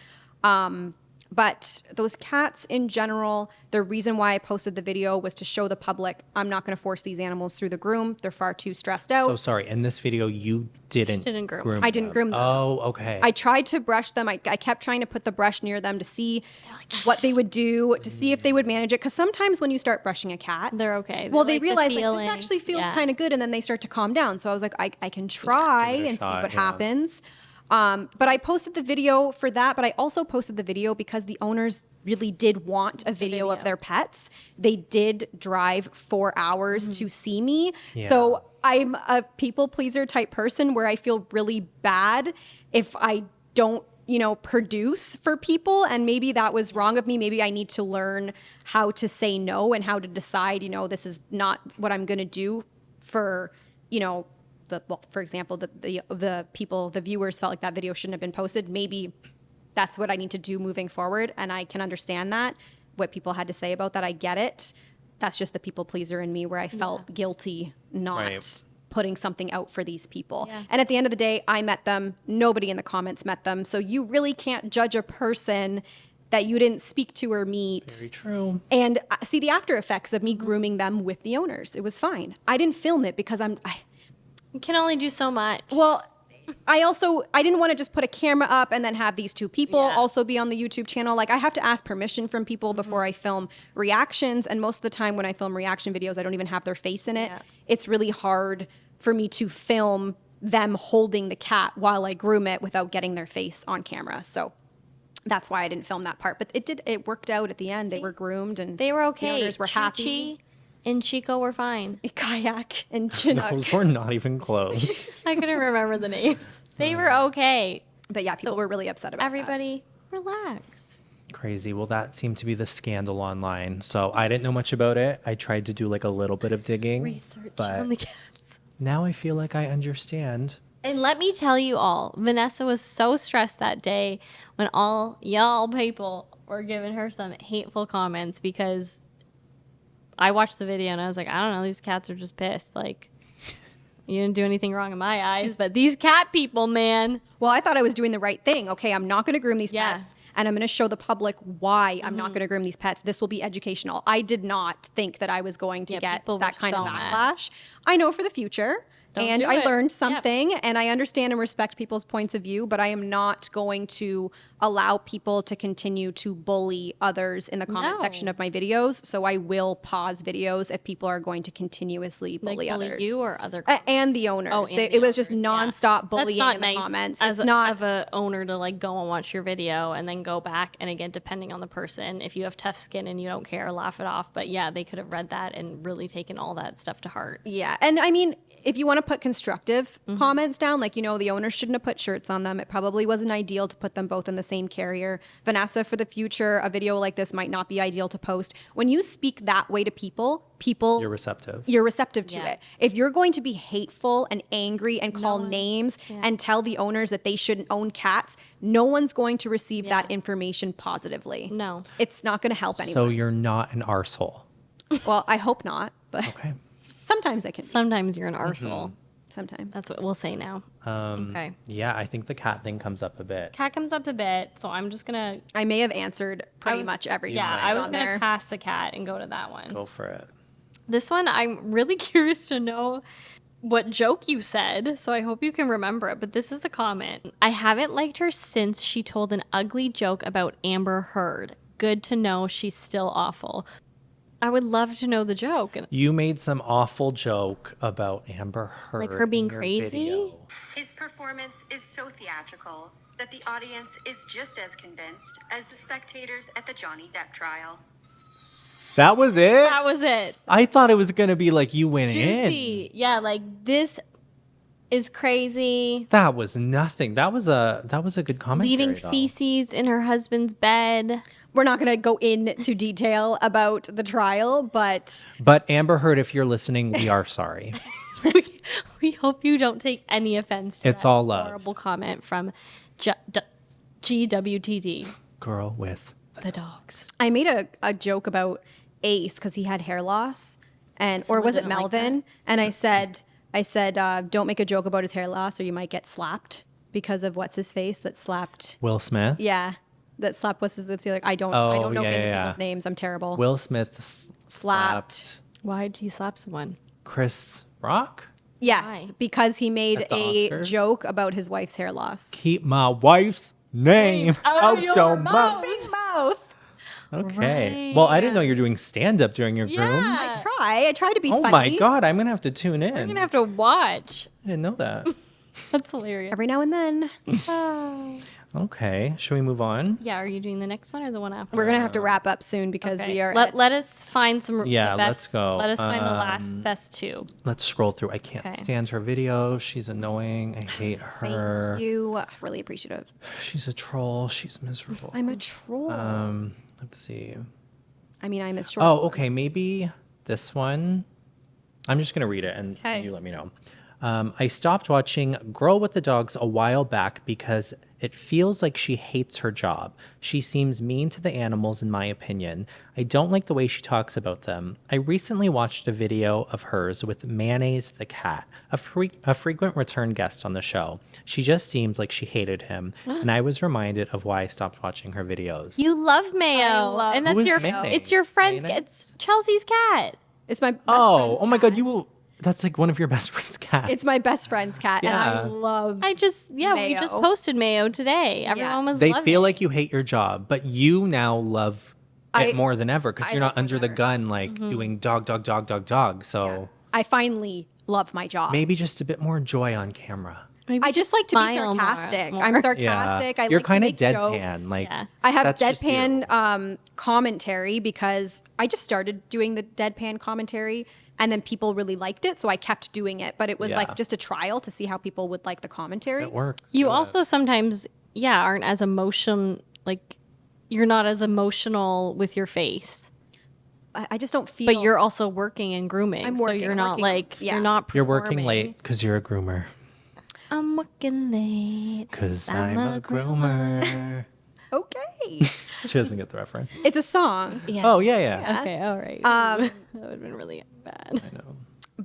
Speaker 1: But those cats in general, the reason why I posted the video was to show the public I'm not going to force these animals through the groom. They're far too stressed out.
Speaker 2: So sorry. In this video, you didn't
Speaker 3: groom
Speaker 1: I didn't groom them.
Speaker 2: Oh, okay.
Speaker 1: I tried to brush them. I kept trying to put the brush near them to see what they would do, to see if they would manage it. Because sometimes when you start brushing a cat,
Speaker 3: They're okay.
Speaker 1: well,
Speaker 3: They
Speaker 1: they
Speaker 3: like the
Speaker 1: realize like,
Speaker 3: feeling.
Speaker 1: this actually feels
Speaker 3: Yeah.
Speaker 1: kind of good, and then they start to calm down. So I was like, I can try
Speaker 2: give it a
Speaker 1: and
Speaker 2: shot,
Speaker 1: see what
Speaker 2: yeah.
Speaker 1: happens. But I posted the video for that, but I also posted the video because the owners really did want a video of their pets. They did drive 4 hours to see me.
Speaker 2: Yeah.
Speaker 1: So I'm a people pleaser type person where I feel really bad if I don't, produce for people. And maybe that was wrong of me. Maybe I need to learn how to say no and how to decide, this is not what I'm going to do for, for example, the people, the viewers felt like that video shouldn't have been posted. Maybe that's what I need to do moving forward. And I can understand that, what people had to say about that. I get it. That's just the people pleaser in me where I felt guilty not putting something out for these people.
Speaker 3: Yeah.
Speaker 1: And at the end of the day, I met them. Nobody in the comments met them. So you really can't judge a person that you didn't speak to or meet.
Speaker 2: Very true.
Speaker 1: And see the after effects of me grooming them with the owners. It was fine. I didn't film it because
Speaker 3: You can only do so much.
Speaker 1: well, I didn't want to just put a camera up and then have these two people also be on the YouTube channel. Like I have to ask permission from people before I film reactions. And most of the time when I film reaction videos, I don't even have their face in it.
Speaker 3: Yeah.
Speaker 1: It's really hard for me to film them holding the cat while I groom it without getting their face on camera. So that's why I didn't film that part. But it worked out at the end. They were groomed and
Speaker 3: They were okay.
Speaker 1: The owners were happy.
Speaker 3: Chi-Chi and Chico were fine.
Speaker 1: Kayak and Chinook.
Speaker 2: Those were not even close.
Speaker 3: I couldn't remember the names. They were okay.
Speaker 1: But yeah, people were really upset about that.
Speaker 3: Everybody, relax.
Speaker 2: Crazy. Well, that seemed to be the scandal online. So I didn't know much about it. I tried to do like a little bit of digging.
Speaker 3: Research
Speaker 2: but
Speaker 3: on the cats.
Speaker 2: now I feel like I understand.
Speaker 3: And let me tell you all, Vanessa was so stressed that day when all y'all people were giving her some hateful comments because I watched the video and I was like, I don't know, these cats are just pissed. Like, you didn't do anything wrong in my eyes, but these cat people, man.
Speaker 1: Well, I thought I was doing the right thing. Okay, I'm not going to groom these
Speaker 3: Yeah.
Speaker 1: pets, and I'm going to show the public why I'm not going to groom these pets. This will be educational. I did not think that I was going to get
Speaker 3: people were
Speaker 1: that kind of
Speaker 3: so mad.
Speaker 1: backlash. I know for the future.
Speaker 3: Don't
Speaker 1: And
Speaker 3: do
Speaker 1: I
Speaker 3: it.
Speaker 1: learned
Speaker 3: Yep.
Speaker 1: something, and I understand and respect people's points of view, but I am not going to allow people to continue to bully others in the comment
Speaker 3: No.
Speaker 1: section of my videos. So I will pause videos if people are going to continuously bully others.
Speaker 3: you or other
Speaker 1: And the owners.
Speaker 3: Oh, and
Speaker 1: It was just
Speaker 3: owners, yeah.
Speaker 1: nonstop bullying
Speaker 3: That's not
Speaker 1: in the
Speaker 3: nice
Speaker 1: comments.
Speaker 3: as
Speaker 1: It's not
Speaker 3: of a owner to like go and watch your video and then go back and again depending on the person, if you have tough skin and you don't care, laugh it off. But yeah, they could have read that and really taken all that stuff to heart.
Speaker 1: Yeah. And I mean, if you want to put constructive comments down, like, the owner shouldn't have put shirts on them. It probably wasn't ideal to put them both in the same carrier. Vanessa, for the future, a video like this might not be ideal to post. When you speak that way to people,
Speaker 2: You're receptive.
Speaker 1: you're receptive to
Speaker 3: Yeah.
Speaker 1: it. If you're going to be hateful and angry and call names and tell the owners that they shouldn't own cats, no one's going to receive that information positively.
Speaker 3: No.
Speaker 1: It's not going to help
Speaker 2: So
Speaker 1: anyone.
Speaker 2: you're not an arsehole.
Speaker 1: Well, I hope not, but
Speaker 2: Okay.
Speaker 1: sometimes I can be.
Speaker 3: Sometimes you're an arsehole.
Speaker 1: Sometimes.
Speaker 3: That's what we'll say now. Okay.
Speaker 2: Yeah, I think the cat thing comes up a bit.
Speaker 3: Cat comes up a bit, so I'm just gonna.
Speaker 1: I may have answered pretty
Speaker 3: was-
Speaker 1: much everything.
Speaker 3: Yeah,
Speaker 1: that's
Speaker 3: I was
Speaker 1: on
Speaker 3: gonna
Speaker 1: there.
Speaker 3: pass the cat and go to that one.
Speaker 2: Go for it.
Speaker 3: This one, I'm really curious to know what joke you said, so I hope you can remember it. But this is the comment. I haven't liked her since she told an ugly joke about Amber Heard. Good to know she's still awful. I would love to know the joke.
Speaker 2: You made some awful joke about Amber Heard.
Speaker 3: Like her being
Speaker 2: in your
Speaker 3: crazy?
Speaker 2: video.
Speaker 4: His performance is so theatrical that the audience is just as convinced as the spectators at the Johnny Depp trial.
Speaker 2: That was it?
Speaker 3: That was it.
Speaker 2: I thought it was going to be like you went in.
Speaker 3: Juicy. Yeah, like this is crazy.
Speaker 2: That was nothing. That was a good commentary.
Speaker 3: Leaving
Speaker 2: though.
Speaker 3: feces in her husband's bed.
Speaker 1: We're not going to go into detail about the trial, but
Speaker 2: But Amber Heard, if you're listening, we are sorry.
Speaker 3: We hope you don't take any offense to
Speaker 2: It's
Speaker 3: that
Speaker 2: all love.
Speaker 3: horrible comment from GWTD.
Speaker 2: Girl with
Speaker 3: The dogs.
Speaker 1: I made a joke about Ace because he had hair loss, and or
Speaker 3: Someone
Speaker 1: was it
Speaker 3: didn't like
Speaker 1: Melvin? And I said, don't make a joke about his hair loss, or you might get slapped because of what's his face that slapped.
Speaker 2: Will Smith.
Speaker 1: Yeah, that slapped what's the like I don't know
Speaker 2: yeah,
Speaker 1: famous
Speaker 2: yeah.
Speaker 1: people's names. I'm terrible.
Speaker 2: Will Smith
Speaker 1: Slapped.
Speaker 3: Why did he slap someone?
Speaker 2: Chris Rock.
Speaker 1: Yes,
Speaker 3: Why?
Speaker 1: because he made
Speaker 2: At the
Speaker 1: a
Speaker 2: Oscars?
Speaker 1: joke about his wife's hair loss.
Speaker 2: Keep my wife's name out your mouth.
Speaker 1: Big mouth.
Speaker 2: Okay. Well, I didn't know you're doing stand up during your groom.
Speaker 3: Yeah.
Speaker 1: I tried to be
Speaker 2: Oh
Speaker 1: funny.
Speaker 2: my God, I'm gonna have to tune in.
Speaker 3: You're going to have to watch.
Speaker 2: I didn't know that.
Speaker 3: That's hilarious.
Speaker 1: Every now and then.
Speaker 2: Okay, should we move on?
Speaker 3: Yeah, are you doing the next one or the one after?
Speaker 1: We're gonna have to wrap up soon because
Speaker 3: Okay.
Speaker 1: we are.
Speaker 3: Let us find some.
Speaker 2: Yeah,
Speaker 3: the best,
Speaker 2: let's go.
Speaker 3: Let us find the last best two.
Speaker 2: Let's scroll through. I can't
Speaker 3: Okay.
Speaker 2: stand her video. She's annoying. I hate her.
Speaker 1: Thank you. Really appreciative.
Speaker 2: She's a troll. She's miserable.
Speaker 1: I'm a troll.
Speaker 2: Let's see.
Speaker 1: I mean, I'm a short.
Speaker 2: Oh, okay. Maybe this one. I'm just going to read it and
Speaker 3: Okay.
Speaker 2: you let me know. I stopped watching Girl with the Dogs a while back because it feels like she hates her job. She seems mean to the animals, in my opinion. I don't like the way she talks about them. I recently watched a video of hers with Mayonnaise the cat, a frequent return guest on the show. She just seemed like she hated him, and I was reminded of why I stopped watching her videos.
Speaker 3: You love Mayo,
Speaker 1: love-
Speaker 3: and
Speaker 2: Who
Speaker 3: that's
Speaker 2: is
Speaker 3: your.
Speaker 2: Mayonnaise?
Speaker 3: It's your friend's.
Speaker 2: Mayonnaise?
Speaker 3: It's Chelsea's cat.
Speaker 1: It's my best
Speaker 2: Oh,
Speaker 1: friend's
Speaker 2: oh my God!
Speaker 1: cat.
Speaker 2: You will. That's like one of your best friend's cats.
Speaker 1: It's my best friend's cat, and I
Speaker 2: Yeah.
Speaker 1: love.
Speaker 3: We just
Speaker 1: Mayo.
Speaker 3: posted Mayo today. Everyone was.
Speaker 2: They
Speaker 3: loving
Speaker 2: feel
Speaker 3: it.
Speaker 2: like you hate your job, but you now love
Speaker 1: I-
Speaker 2: it more than ever because
Speaker 1: I
Speaker 2: you're
Speaker 1: love
Speaker 2: not under the
Speaker 1: her.
Speaker 2: gun like doing dog, dog, dog, dog, dog. So
Speaker 1: I finally love my job.
Speaker 2: maybe just a bit more joy on camera.
Speaker 3: Maybe
Speaker 1: I just like to be
Speaker 3: smile more-
Speaker 1: sarcastic.
Speaker 3: more.
Speaker 1: I'm sarcastic. I
Speaker 2: you're
Speaker 1: like
Speaker 2: kind
Speaker 1: to
Speaker 2: of
Speaker 1: make
Speaker 2: deadpan.
Speaker 1: jokes.
Speaker 2: Like
Speaker 3: Yeah.
Speaker 1: I have
Speaker 2: that's just you.
Speaker 1: deadpan commentary because I just started doing the deadpan commentary and then people really liked it. So I kept doing it. But it was
Speaker 2: Yeah.
Speaker 1: like just a trial to see how people would like the commentary.
Speaker 2: It works.
Speaker 3: You
Speaker 2: Do it.
Speaker 3: also sometimes, aren't as like you're not as emotional with your face,
Speaker 1: I just don't feel.
Speaker 3: but you're also working and grooming.
Speaker 1: I'm
Speaker 3: so
Speaker 1: working,
Speaker 3: you're not
Speaker 1: working.
Speaker 3: like
Speaker 1: Yeah.
Speaker 3: you're not.
Speaker 2: You're working
Speaker 3: performing.
Speaker 2: late because you're a groomer.
Speaker 3: I'm working late.
Speaker 2: Because I'm a groomer.
Speaker 1: Okay.
Speaker 2: She doesn't get the reference.
Speaker 1: It's a song.
Speaker 3: Yeah.
Speaker 2: Oh yeah.
Speaker 3: Okay. All right. that would have been really bad.
Speaker 2: I know.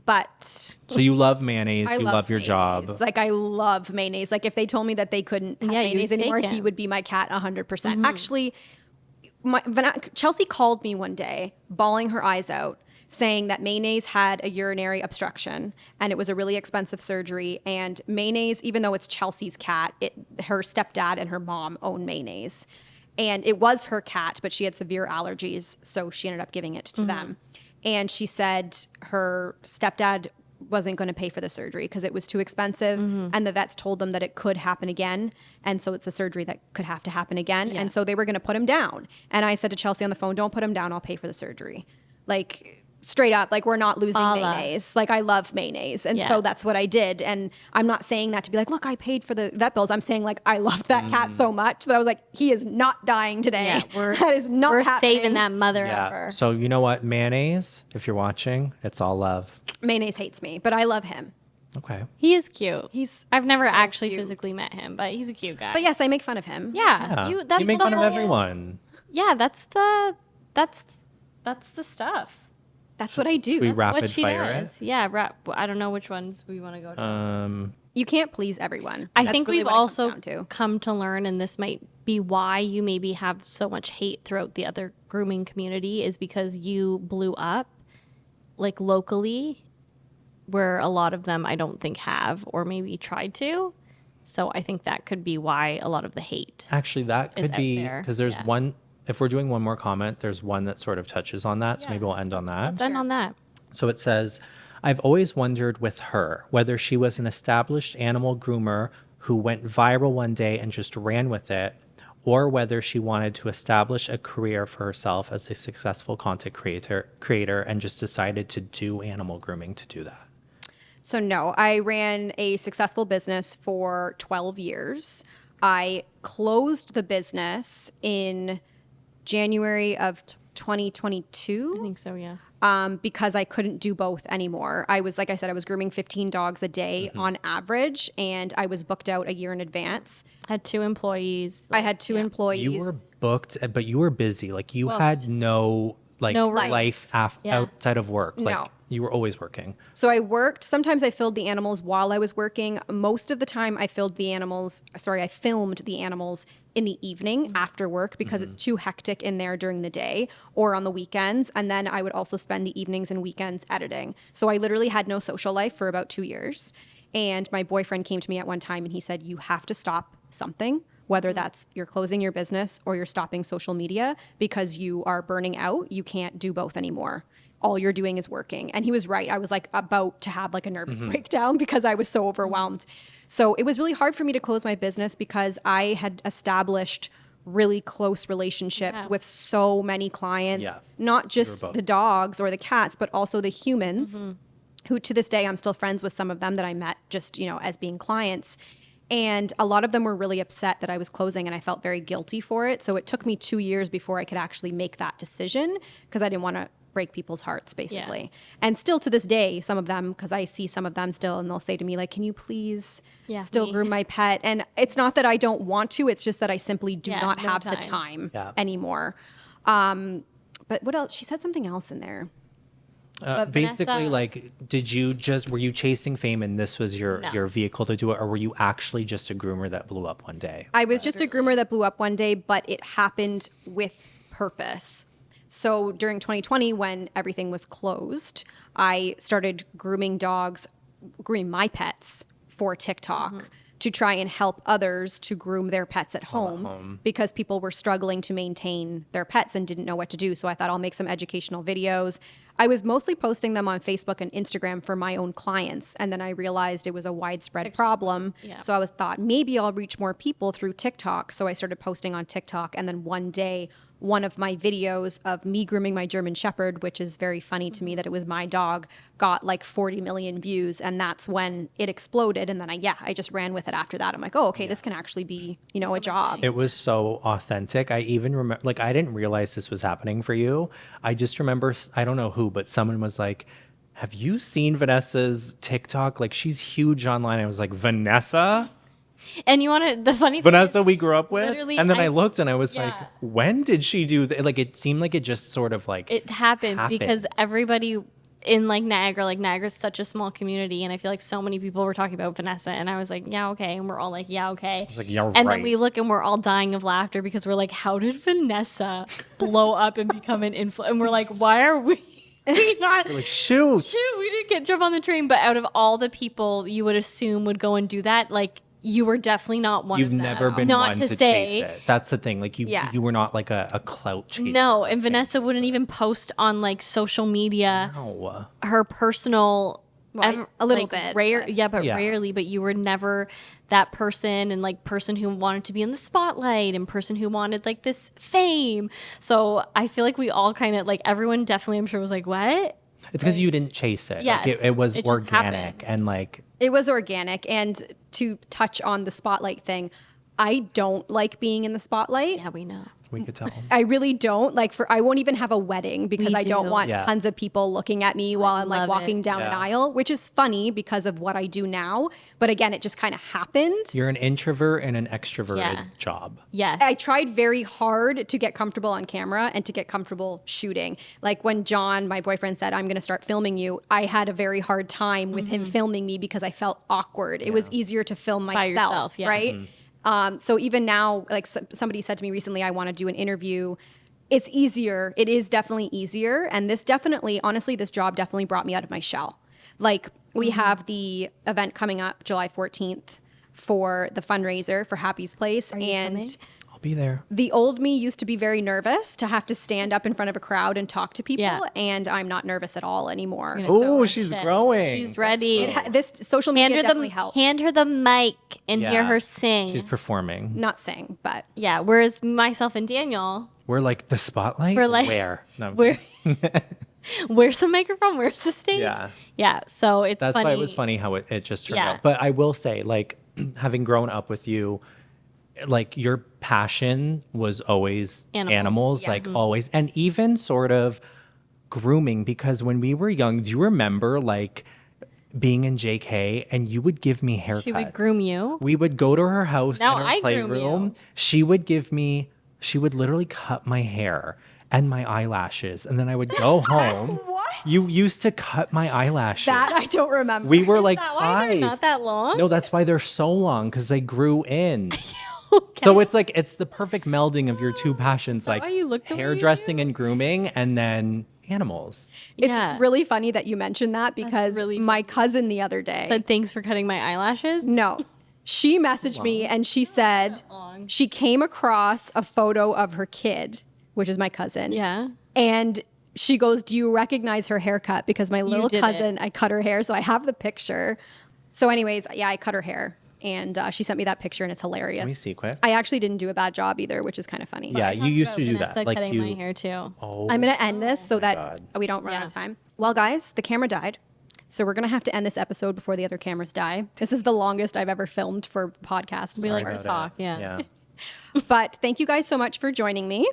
Speaker 1: But
Speaker 2: So you love mayonnaise.
Speaker 1: I
Speaker 2: you love your
Speaker 1: mayonnaise.
Speaker 2: job.
Speaker 1: Like I love mayonnaise. Like if they told me that they couldn't have
Speaker 3: Yeah, you'd
Speaker 1: mayonnaise anymore,
Speaker 3: take
Speaker 1: he
Speaker 3: him.
Speaker 1: would be my cat 100%. Actually, Chelsea called me one day, bawling her eyes out, saying that mayonnaise had a urinary obstruction and it was a really expensive surgery. And mayonnaise, even though it's Chelsea's cat, her stepdad and her mom own mayonnaise. And it was her cat, but she had severe allergies, so she ended up giving it to them. And she said her stepdad wasn't going to pay for the surgery because it was too expensive. And the vets told them that it could happen again. And so it's a surgery that could have to happen again.
Speaker 3: Yeah.
Speaker 1: And so they were going to put him down. And I said to Chelsea on the phone, don't put him down. I'll pay for the surgery. Like straight up, like we're not losing
Speaker 3: Allah.
Speaker 1: mayonnaise. Like I love mayonnaise. And
Speaker 3: Yeah.
Speaker 1: so that's what I did. And I'm not saying that to be like, look, I paid for the vet bills. I'm saying like, I loved that cat so much that I was like, he is not dying today.
Speaker 3: Yeah, we're
Speaker 1: that is not
Speaker 3: we're
Speaker 1: happening.
Speaker 3: saving that mother
Speaker 2: Yeah.
Speaker 3: ever.
Speaker 2: So you know what? Mayonnaise, if you're watching, it's all love.
Speaker 1: Mayonnaise hates me, but I love him.
Speaker 2: Okay.
Speaker 3: He is cute.
Speaker 1: He's
Speaker 3: I've never
Speaker 1: so
Speaker 3: actually
Speaker 1: cute.
Speaker 3: physically met him, but he's a cute guy.
Speaker 1: But yes, I make fun of him.
Speaker 3: Yeah.
Speaker 2: Yeah.
Speaker 3: That's
Speaker 2: you make
Speaker 3: the
Speaker 2: fun of
Speaker 3: whole-
Speaker 2: everyone.
Speaker 3: Yeah, that's the stuff.
Speaker 1: That's what I do.
Speaker 2: Should we
Speaker 1: That's-
Speaker 2: rapid
Speaker 3: What she
Speaker 2: fire
Speaker 3: does. Yeah, I don't know which ones we want to go to.
Speaker 1: You can't please everyone.
Speaker 3: I
Speaker 1: That's
Speaker 3: think
Speaker 1: really
Speaker 3: we've
Speaker 1: what it comes
Speaker 3: also
Speaker 1: down to.
Speaker 3: come to learn, and this might be why you maybe have so much hate throughout the other grooming community, is because you blew up like locally, where a lot of them I don't think have, or maybe tried to. So I think that could be why a lot of the hate.
Speaker 2: Actually, that
Speaker 3: Is
Speaker 2: could
Speaker 3: out
Speaker 2: be
Speaker 3: there.
Speaker 2: because there's
Speaker 3: Yeah.
Speaker 2: one. If we're doing one more comment, there's one that sort of touches on that. So maybe we'll end on that.
Speaker 3: Done on that.
Speaker 2: So it says, I've always wondered with her whether she was an established animal groomer who went viral one day and just ran with it, or whether she wanted to establish a career for herself as a successful content creator and just decided to do animal grooming to do that.
Speaker 1: So no, I ran a successful business for 12 years. I closed the business in January of 2022.
Speaker 3: I think so, yeah.
Speaker 1: Because I couldn't do both anymore. I was, like I said, I was grooming 15 dogs a day on average, and I was booked out a year in advance.
Speaker 3: Had 2 employees.
Speaker 1: I had 2 employees.
Speaker 2: You were booked, but you were busy. Like you had no like
Speaker 3: No
Speaker 2: life
Speaker 3: Yeah.
Speaker 2: outside of work? Like
Speaker 1: No.
Speaker 2: you were always working.
Speaker 1: So I worked. Sometimes I filled the animals while I was working. Most of the time, I filmed the animals in the evening after work because it's too hectic in there during the day or on the weekends. And then I would also spend the evenings and weekends editing. So I literally had no social life for about 2 years. And my boyfriend came to me at one time and he said, "You have to stop something, whether that's you're closing your business or you're stopping social media because you are burning out. You can't do both anymore. All you're doing is working." And he was right. I was like about to have like a nervous breakdown because I was so overwhelmed. So it was really hard for me to close my business because I had established really close relationships with so many clients, not just the dogs or the cats, but also the humans who to this day I'm still friends with some of them that I met just, as being clients. And a lot of them were really upset that I was closing and I felt very guilty for it. So it took me 2 years before I could actually make that decision because I didn't want to break people's hearts, basically. And still to this day, some of them, because I see some of them still, and they'll say to me, like, "Can you please still groom my pet?" And it's not that I don't want to, it's just that I simply do not have the time anymore. But what else? She said something else in there.
Speaker 2: Basically,
Speaker 3: Vanessa-
Speaker 2: like, were you chasing fame and this was your vehicle to do it, or were you actually just a groomer that blew up one day?
Speaker 1: I was just a groomer that blew up one day, but it happened with purpose. So during 2020, when everything was closed, I started grooming my pets for TikTok to try and help others to groom their pets at home because people were struggling to maintain their pets and didn't know what to do. So I thought I'll make some educational videos. I was mostly posting them on Facebook and Instagram for my own clients. And then I realized it was a widespread problem. So I thought maybe I'll reach more people through TikTok. So I started posting on TikTok. And then one day, one of my videos of me grooming my German Shepherd, which is very funny to me that it was my dog, got like 40 million views. And that's when it exploded. And then I just ran with it after that. I'm like, oh, okay, this can actually be, a job.
Speaker 2: It was so authentic. I even remember, like, I didn't realize this was happening for you. I just remember, I don't know who, but someone was like, "Have you seen Vanessa's TikTok? Like, she's huge online." I was like, "Vanessa?"
Speaker 3: And the funny thing
Speaker 2: Vanessa
Speaker 3: is,
Speaker 2: we grew up with?
Speaker 3: literally,
Speaker 2: And then I looked and I was like,
Speaker 3: Yeah.
Speaker 2: when did she do that? Like, it seemed like it just sort of like
Speaker 3: it happened because everybody in Niagara's such a small community, and I feel like so many people were talking about Vanessa, and I was like, yeah, okay, and we're all like, yeah, okay.
Speaker 2: I was like, yeah,
Speaker 3: and
Speaker 2: right.
Speaker 3: then we look and we're all dying of laughter because we're like, how did Vanessa blow up and become an influencer? And we're like, why are we not?
Speaker 2: Like, shoot.
Speaker 3: We didn't get jump on the train, but out of all the people you would assume would go and do that, like, you were definitely not one
Speaker 2: You've
Speaker 3: of them.
Speaker 2: never been
Speaker 3: not
Speaker 2: one
Speaker 3: to
Speaker 2: to
Speaker 3: say,
Speaker 2: chase it. That's the thing. Like, you were not like a clout chaser.
Speaker 3: No, and Vanessa wouldn't even post on like social media
Speaker 2: No.
Speaker 3: her personal
Speaker 1: A little bit.
Speaker 3: rare
Speaker 1: but-
Speaker 3: rarely, but you were never that person and like person who wanted to be in the spotlight and person who wanted like this fame. So I feel like we all kind of like everyone definitely I'm sure was like, what?
Speaker 2: It's because you didn't chase it.
Speaker 3: Yes,
Speaker 2: Like, it was
Speaker 3: it just
Speaker 2: organic
Speaker 3: happened.
Speaker 2: and like
Speaker 1: It was organic. And to touch on the spotlight thing, I don't like being in the spotlight.
Speaker 3: Yeah, we know.
Speaker 2: we could tell.
Speaker 1: I really don't. Like I won't even have a wedding because
Speaker 3: Me
Speaker 1: I don't
Speaker 3: too.
Speaker 1: want
Speaker 2: Yeah.
Speaker 1: tons of people looking at me while I'm like
Speaker 3: love
Speaker 1: walking
Speaker 3: it.
Speaker 1: down an
Speaker 2: Yeah.
Speaker 1: aisle, which is funny because of what I do now. But again, it just kind of happened.
Speaker 2: You're an introvert in an extroverted
Speaker 3: Yeah.
Speaker 2: job.
Speaker 3: Yes.
Speaker 1: I tried very hard to get comfortable on camera and to get comfortable shooting. Like when John, my boyfriend, said, "I'm going to start filming you," I had a very hard time with him filming me because I felt awkward. It was easier to film myself,
Speaker 3: yourself, yeah.
Speaker 1: right? So even now, like somebody said to me recently, I want to do an interview. It's easier. It is definitely easier. And this definitely, honestly, this job definitely brought me out of my shell. Like we have the event coming up July 14th for the fundraiser for Happy's Place.
Speaker 3: Are you coming?
Speaker 2: I'll be there.
Speaker 1: The old me used to be very nervous to have to stand up in front of a crowd and talk to people.
Speaker 3: Yeah.
Speaker 1: And I'm not nervous at all anymore.
Speaker 2: Oh, she's
Speaker 3: Shit.
Speaker 2: growing.
Speaker 3: She's ready.
Speaker 1: This social media definitely helped.
Speaker 3: hand her the mic and hear
Speaker 2: Yeah.
Speaker 3: her sing.
Speaker 2: She's performing.
Speaker 1: Not sing, but
Speaker 3: Yeah, whereas myself and Daniel,
Speaker 2: We're like the spotlight.
Speaker 3: We're like-
Speaker 2: where? No,
Speaker 3: we're where's the microphone? Where's the stage?
Speaker 2: Yeah.
Speaker 3: Yeah. So it's
Speaker 2: That's
Speaker 3: funny.
Speaker 2: why it was funny how it just turned
Speaker 3: Yeah.
Speaker 2: out. But I will say, like, having grown up with you, like your passion was always animals,
Speaker 1: Yeah.
Speaker 2: like always, and even sort of grooming. Because when we were young, do you remember like being in JK and you would give me haircuts?
Speaker 3: She would groom you.
Speaker 2: We would go to her house
Speaker 3: Now
Speaker 2: in her
Speaker 3: I groom
Speaker 2: playroom.
Speaker 3: you.
Speaker 2: She would literally cut my hair. and my eyelashes. And then I would go home.
Speaker 1: What?
Speaker 2: You used to cut my eyelashes.
Speaker 1: That I don't remember.
Speaker 2: We were like
Speaker 3: Is that why they're
Speaker 2: 5.
Speaker 3: not that long?
Speaker 2: No, that's why they're so long, because they grew in.
Speaker 3: Okay.
Speaker 2: So it's the perfect melding of your two passions, like
Speaker 3: why you look the way you
Speaker 2: hairdressing and grooming, and then animals.
Speaker 1: It's
Speaker 3: Yeah.
Speaker 1: really funny that you mentioned that because
Speaker 3: really
Speaker 1: my cousin the other day.
Speaker 3: Said thanks for cutting my eyelashes.
Speaker 1: No. She messaged me and she said
Speaker 3: long.
Speaker 1: she came across a photo of her kid, which is my cousin.
Speaker 3: Yeah.
Speaker 1: And she goes, "Do you recognize her haircut?" Because my little
Speaker 3: did
Speaker 1: cousin, I cut her hair. So I have the picture. So anyways, yeah, I cut her hair. And she sent me that picture and it's hilarious.
Speaker 2: Let me see quick.
Speaker 1: I actually didn't do a bad job either, which is kind of funny.
Speaker 2: Yeah, you used to do
Speaker 3: Vanessa
Speaker 2: that. Like
Speaker 3: cutting
Speaker 2: you.
Speaker 3: my hair too.
Speaker 2: Oh,
Speaker 1: I'm going to end this so that
Speaker 2: God.
Speaker 1: we don't run out
Speaker 3: Yeah.
Speaker 1: of time. Well, guys, the camera died. So we're going to have to end this episode before the other cameras die. This is the longest I've ever filmed for podcast.
Speaker 3: We like to
Speaker 2: about
Speaker 3: talk.
Speaker 2: it.
Speaker 3: Yeah.
Speaker 1: But thank you guys so much for joining me.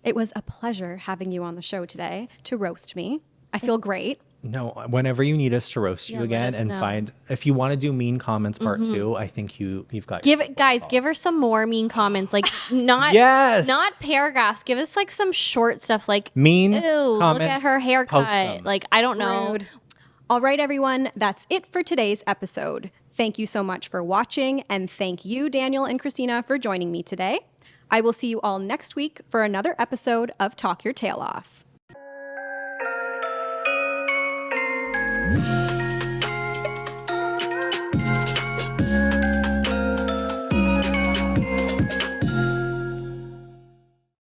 Speaker 1: It was a pleasure having you on the show today to roast me. I feel great.
Speaker 2: No, whenever you need us to roast you
Speaker 3: Yeah, let
Speaker 2: again
Speaker 3: us
Speaker 2: and
Speaker 3: know.
Speaker 2: find, if you want to do mean comments part 2, I think you've got.
Speaker 3: Give her some more mean comments. Like not
Speaker 2: Yes!
Speaker 3: not paragraphs. Give us like some short stuff like
Speaker 2: Mean
Speaker 3: ew, look
Speaker 2: comments,
Speaker 3: at her
Speaker 2: post
Speaker 3: haircut.
Speaker 2: them.
Speaker 3: Like I don't know.
Speaker 1: Rude. All right, everyone. That's it for today's episode. Thank you so much for watching. And thank you, Daniel and Christina, for joining me today. I will see you all next week for another episode of Talk Your Tail Off.